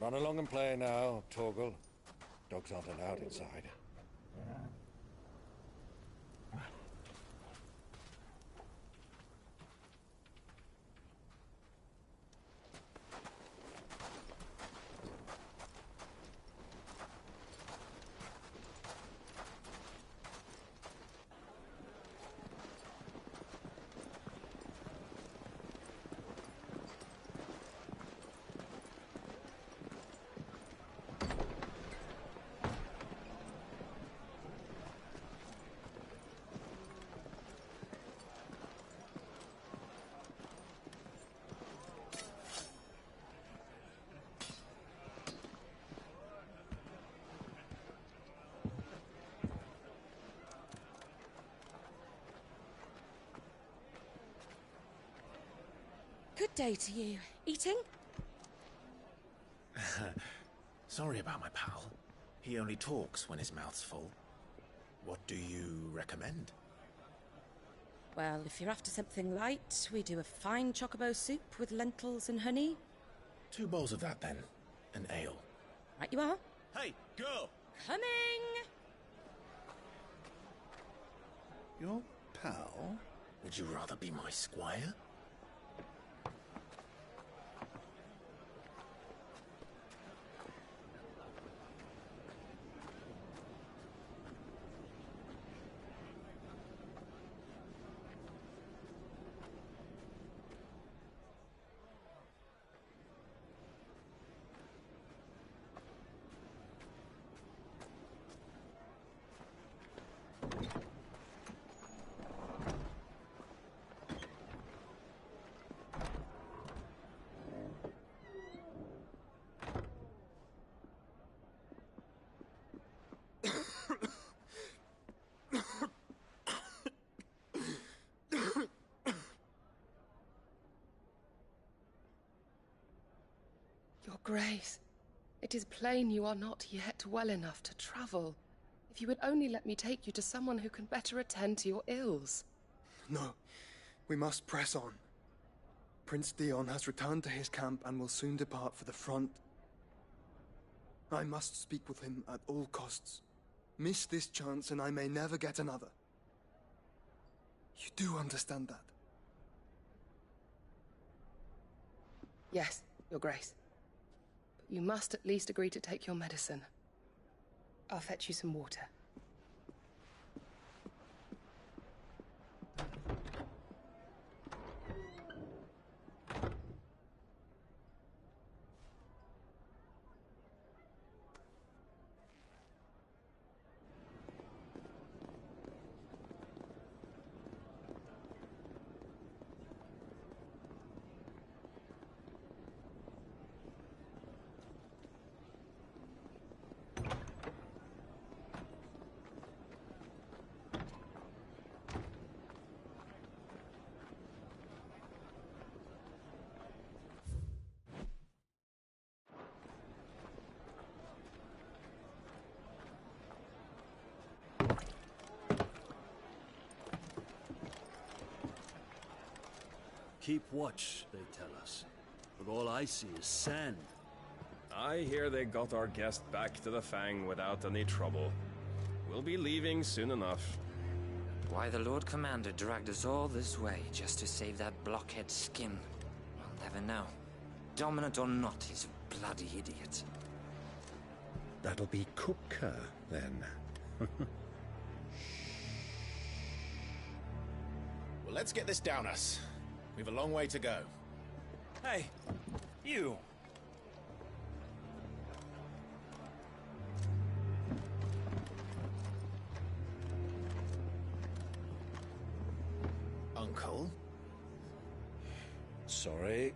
Speaker 23: Run along and play now, Torgal. Dogs aren't allowed inside.
Speaker 4: Good day to you. Eating?
Speaker 2: Sorry about my pal. He only talks when his mouth's full. What do you recommend?
Speaker 4: Well, if you're after something light, we do a fine chocobo soup with lentils and honey.
Speaker 2: 2 bowls of that, then. An ale.
Speaker 4: Right you are.
Speaker 1: Hey, girl!
Speaker 4: Coming!
Speaker 2: Your pal? Would you rather be my squire?
Speaker 8: Your Grace, it is plain you are not yet well enough to travel. If you would only let me take you to someone who can better attend to your ills.
Speaker 15: No, we must press on. Prince Dion has returned to his camp and will soon depart for the front. I must speak with him at all costs. Miss this chance and I may never get another. You do understand that?
Speaker 8: Yes, Your Grace. But you must at least agree to take your medicine. I'll fetch you some water.
Speaker 1: Keep watch, they tell us. But all I see is sand.
Speaker 9: I hear they got our guest back to the Fang without any trouble. We'll be leaving soon enough.
Speaker 24: Why the Lord Commander dragged us all this way just to save that blockhead skin, we'll never know. Dominant or not, he's a bloody idiot.
Speaker 23: That'll be Kupka, then.
Speaker 2: Well, let's get this down us. We've a long way to go.
Speaker 1: Hey, you!
Speaker 2: Uncle?
Speaker 23: Sorry.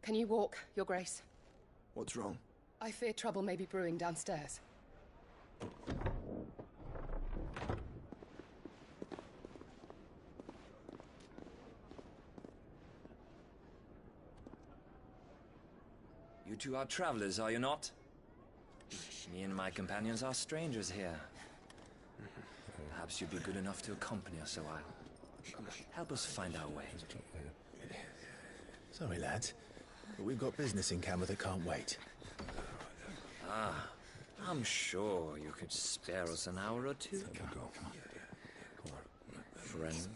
Speaker 8: Can you walk, Your Grace?
Speaker 15: What's wrong?
Speaker 8: I fear trouble may be brewing downstairs.
Speaker 24: You two are travelers, are you not? Me and my companions are strangers here. Perhaps you'd be good enough to accompany us a while. Help us find our way.
Speaker 2: Sorry, lads, but we've got business in camera that can't wait.
Speaker 24: Ah, I'm sure you could spare us an hour or two. Friend.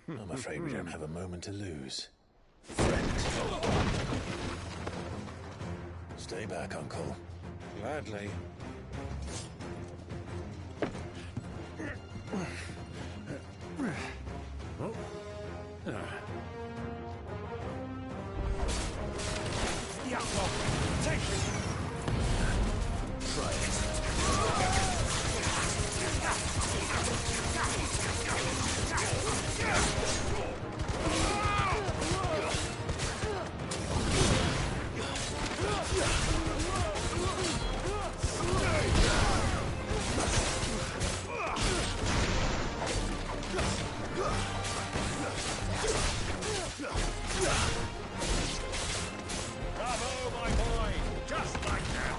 Speaker 2: I'm afraid we don't have a moment to lose. Friend. Stay back, Uncle.
Speaker 23: Gladly.
Speaker 18: The outlaw! Take it!
Speaker 2: Try it.
Speaker 18: Bravo, my boy! Just like that!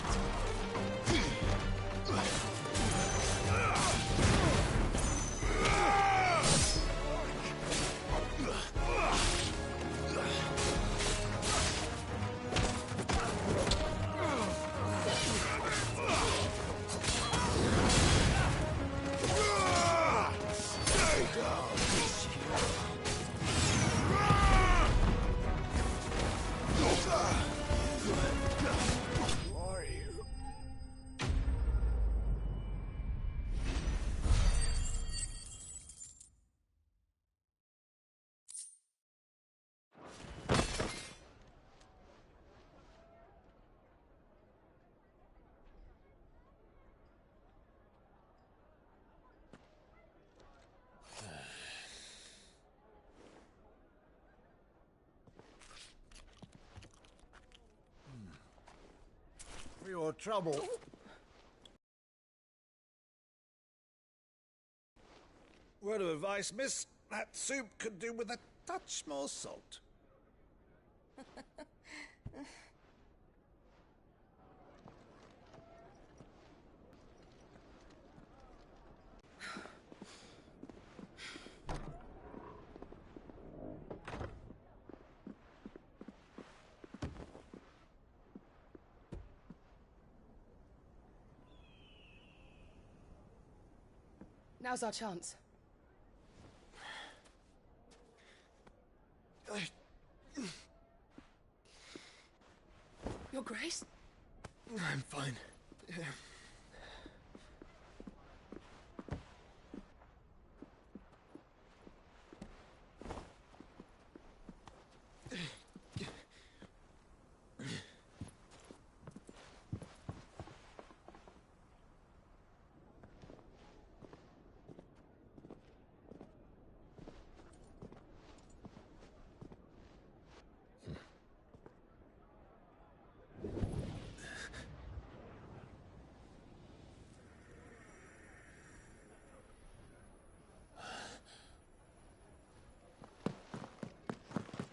Speaker 3: For your trouble. Word of advice, miss. That soup could do with a touch more salt.
Speaker 8: Now's our chance. Your Grace?
Speaker 15: I'm fine.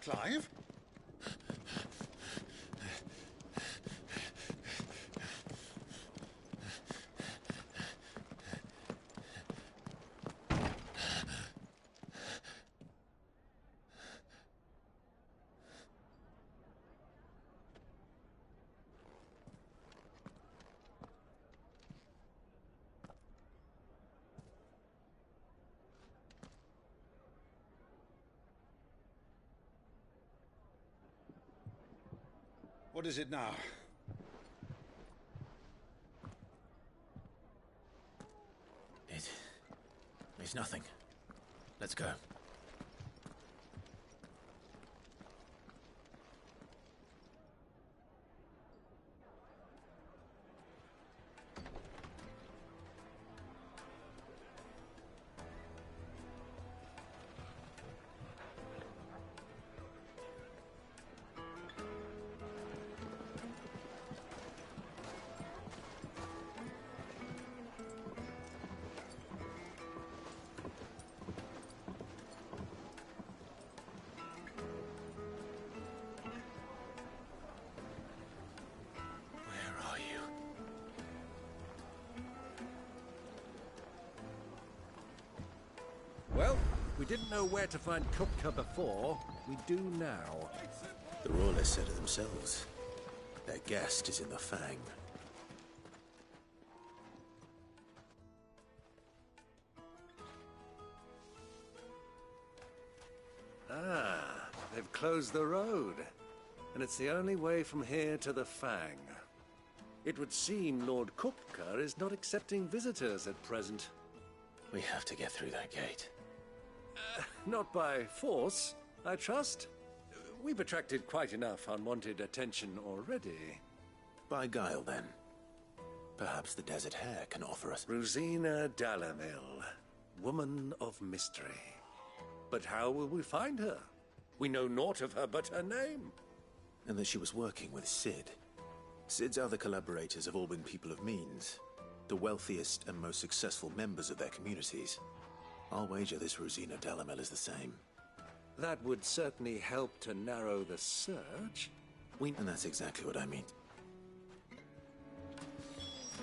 Speaker 3: Clive? What is it now?
Speaker 2: It's nothing. Let's go.
Speaker 23: Well, we didn't know where to find Kupka before. We do now.
Speaker 2: The Royalists said it themselves. Their guest is in the Fang.
Speaker 23: Ah, they've closed the road. And it's the only way from here to the Fang. It would seem Lord Kupka is not accepting visitors at present.
Speaker 2: We have to get through that gate.
Speaker 23: Not by force, I trust. We've attracted quite enough unwanted attention already.
Speaker 2: By guile, then. Perhaps the Desert Hare can offer us...
Speaker 23: Rosina Dalamil, woman of mystery. But how will we find her? We know naught of her but her name.
Speaker 2: And that she was working with Cid. Cid's other collaborators have all been people of means. The wealthiest and most successful members of their communities. I'll wager this Rosina Dalamil is the same.
Speaker 23: That would certainly help to narrow the search.
Speaker 2: And that's exactly what I mean.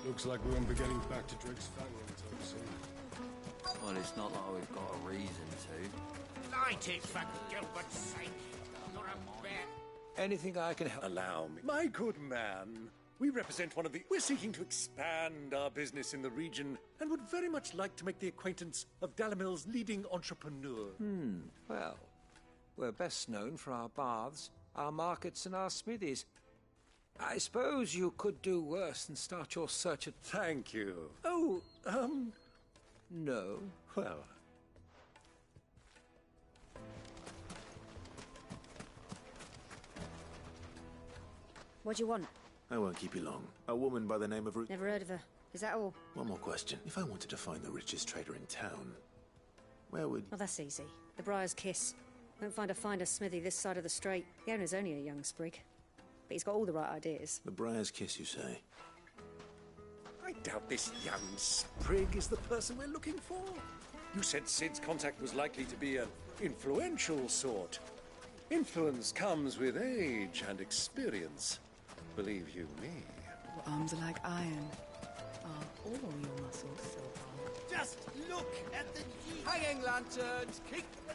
Speaker 7: Looks like we won't be getting back to Drake's Fang anytime soon.
Speaker 12: Well, it's not like we've got a reason to.
Speaker 20: Light it, for Gilbert's sake. You're a bear.
Speaker 23: Anything I can help. Allow me. My good man, we represent one of the... We're seeking to expand our business in the region and would very much like to make the acquaintance of Dalamil's leading entrepreneur.
Speaker 22: Well, we're best known for our baths, our markets, and our smithies. I suppose you could do worse than start your search at...
Speaker 23: Thank you. Oh,
Speaker 22: no.
Speaker 23: Well...
Speaker 5: What do you want?
Speaker 2: I won't keep you long. A woman by the name of
Speaker 5: Never heard of her. Is that all?
Speaker 2: One more question. If I wanted to find the richest trader in town, where would...
Speaker 5: Oh, that's easy. The Briar's Kiss. Won't find a finer smithy this side of the strait. The owner's only a young sprig. But he's got all the right ideas.
Speaker 2: The Briar's Kiss, you say?
Speaker 23: I doubt this young sprig is the person we're looking for. You said Cid's contact was likely to be an influential sort. Influence comes with age and experience. Believe you me.
Speaker 8: Your arms are like iron. Are all your muscles silver?
Speaker 20: Just look at the hanging lanterns. Kick the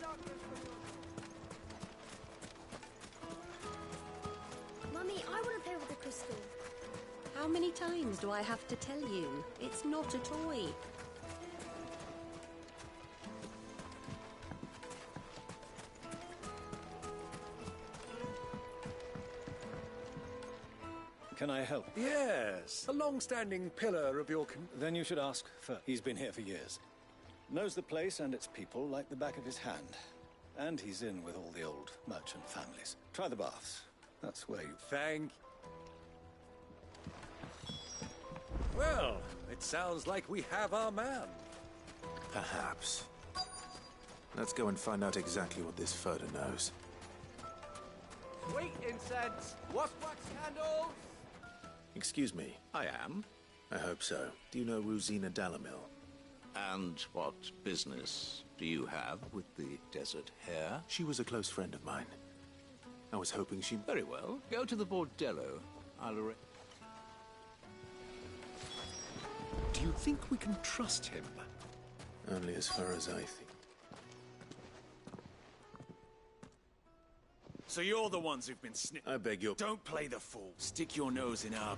Speaker 5: Mummy, I want to play with the crystal.
Speaker 4: How many times do I have to tell you? It's not a toy.
Speaker 3: Can I help?
Speaker 23: Yes, a long-standing pillar of your...
Speaker 3: Then you should ask Fer. He's been here for years. Knows the place and its people like the back of his hand. And he's in with all the old merchant families. Try the baths. That's where you...
Speaker 23: Thank... Well, it sounds like we have our man.
Speaker 2: Perhaps. Let's go and find out exactly what this Furter knows.
Speaker 22: Sweet incense! Wax candles!
Speaker 2: Excuse me.
Speaker 14: I am.
Speaker 2: I hope so. Do you know Rosina Dalamil?
Speaker 14: And what business do you have with the Desert Hare?
Speaker 2: She was a close friend of mine. I was hoping she...
Speaker 14: Very well. Go to the bordello. I'll arrange...
Speaker 23: Do you think we can trust him?
Speaker 2: Only as far as I think.
Speaker 16: So you're the ones who've been
Speaker 2: I beg your...
Speaker 16: Don't play the fool. Stick your nose in our...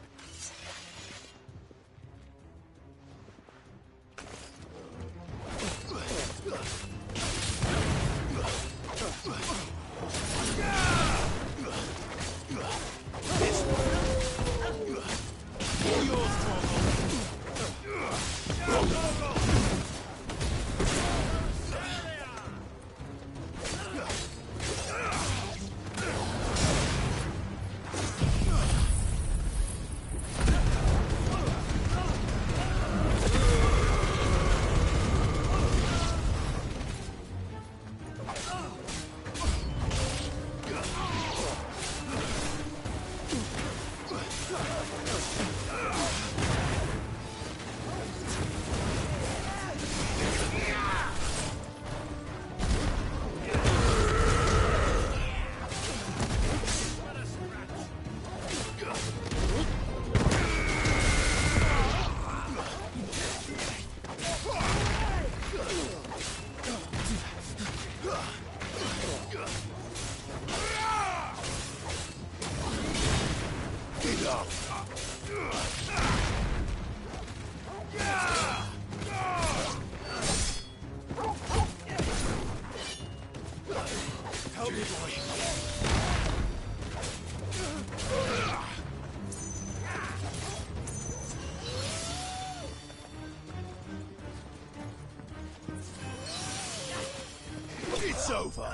Speaker 18: It's over.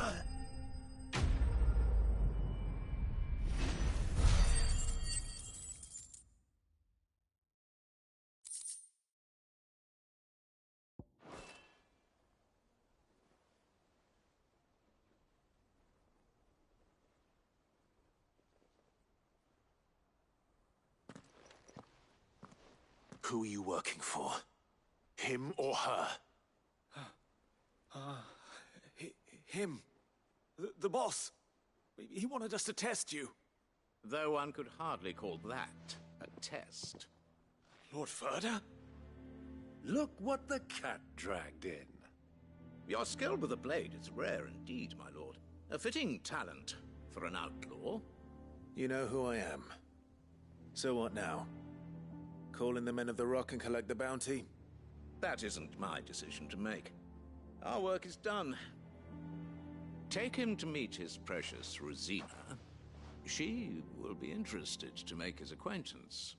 Speaker 2: Who are you working for? Him or her?
Speaker 16: Him. The boss. He wanted us to test you.
Speaker 14: Though one could hardly call that a test.
Speaker 16: Lord Ferda?
Speaker 23: Look what the cat dragged in.
Speaker 14: Your skill with the blade is rare indeed, my lord. A fitting talent for an outlaw.
Speaker 2: You know who I am. So what now? Call in the Men of the Rock and collect the bounty?
Speaker 14: That isn't my decision to make. Our work is done. Take him to meet his precious Rosina. She will be interested to make his acquaintance.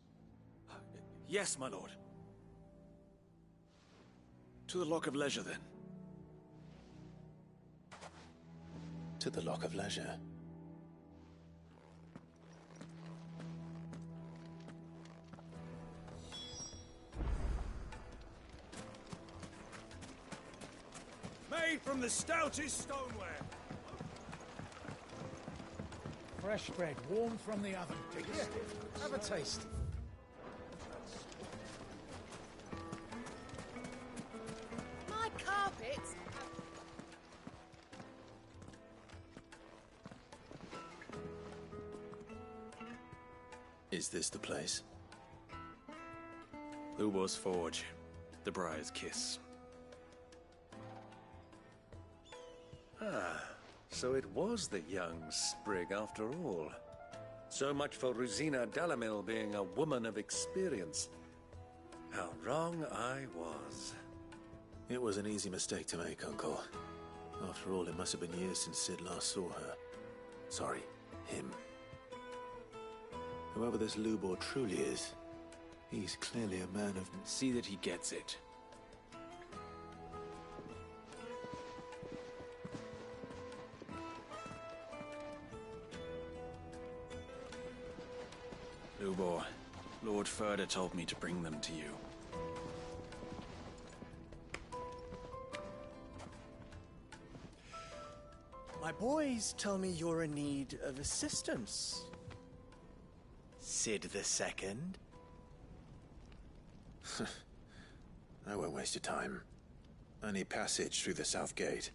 Speaker 16: Yes, my lord. To the Lock of Leisure, then.
Speaker 2: To the Lock of Leisure.
Speaker 16: Made from the stoutest stoneware.
Speaker 20: Fresh bread, warm from the oven. Take a stiff. Have a taste.
Speaker 4: My carpets!
Speaker 2: Is this the place?
Speaker 3: Lubor's Forge. The Briar's Kiss.
Speaker 23: Ah, so it was the young sprig after all. So much for Rosina Dalamil being a woman of experience. How wrong I was.
Speaker 2: It was an easy mistake to make, Uncle. After all, it must have been years since Sid last saw her. Sorry, him. Whoever this Lubor truly is, he's clearly a man of...
Speaker 3: See that he gets it. Lubor, Lord Ferda told me to bring them to you.
Speaker 10: My boys tell me you're in need of assistance. Sid the Second.
Speaker 2: I won't waste your time. I need passage through the south gate.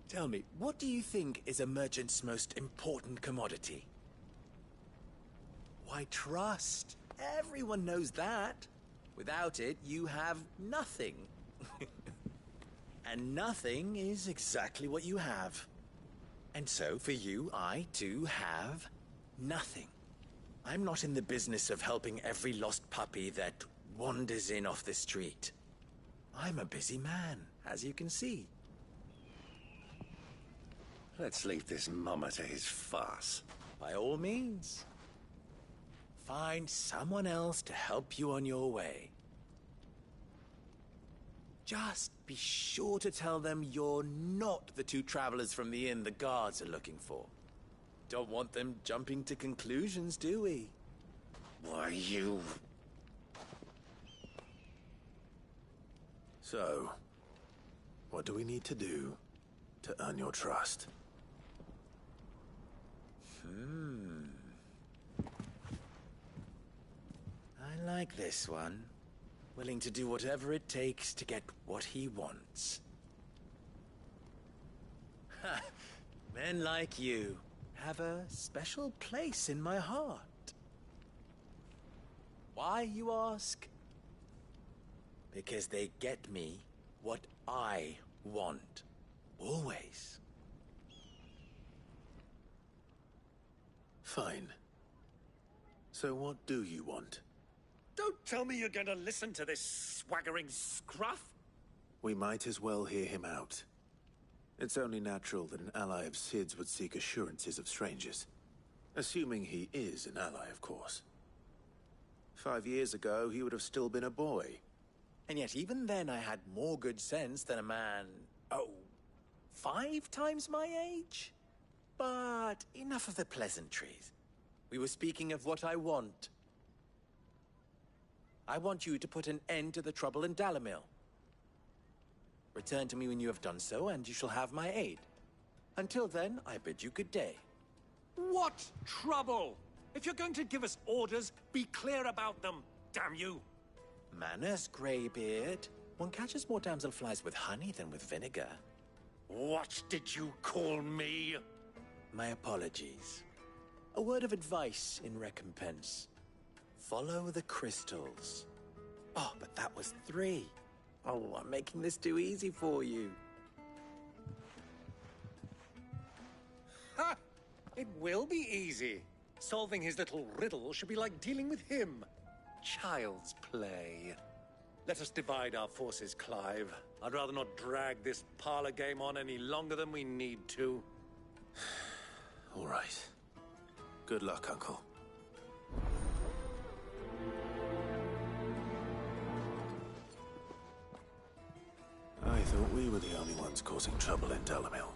Speaker 10: Tell me, what do you think is a merchant's most important commodity? Why, trust. Everyone knows that. Without it, you have nothing. And nothing is exactly what you have. And so, for you, I, too, have nothing. I'm not in the business of helping every lost puppy that wanders in off the street. I'm a busy man, as you can see.
Speaker 23: Let's leave this mummer to his farce.
Speaker 10: By all means. Find someone else to help you on your way. Just be sure to tell them you're not the two travelers from the inn the guards are looking for. Don't want them jumping to conclusions, do we?
Speaker 23: Why, you...
Speaker 2: So, what do we need to do to earn your trust?
Speaker 10: I like this one. Willing to do whatever it takes to get what he wants. Ha! Men like you have a special place in my heart. Why, you ask? Because they get me what I want. Always.
Speaker 2: Fine. So what do you want?
Speaker 23: Don't tell me you're going to listen to this swaggering scruff!
Speaker 2: We might as well hear him out. It's only natural that an ally of Sid's would seek assurances of strangers. Assuming he is an ally, of course. 5 years ago, he would have still been a boy.
Speaker 10: And yet even then I had more good sense than a man, 5 times my age? But enough of the pleasantries. We were speaking of what I want. I want you to put an end to the trouble in Dalamil. Return to me when you have done so, and you shall have my aid. Until then, I bid you good day.
Speaker 16: What trouble? If you're going to give us orders, be clear about them, damn you!
Speaker 10: Manners, Greybeard. One catches more damselflies with honey than with vinegar.
Speaker 23: What did you call me?
Speaker 10: My apologies. A word of advice in recompense. Follow the crystals. Oh, but that was 3. Oh, I'm making this too easy for you.
Speaker 23: Ha! It will be easy. Solving his little riddle should be like dealing with him. Child's play. Let us divide our forces, Clive. I'd rather not drag this parlor game on any longer than we need to.
Speaker 2: All right. Good luck, Uncle. I thought we were the only ones causing trouble in Dalamil.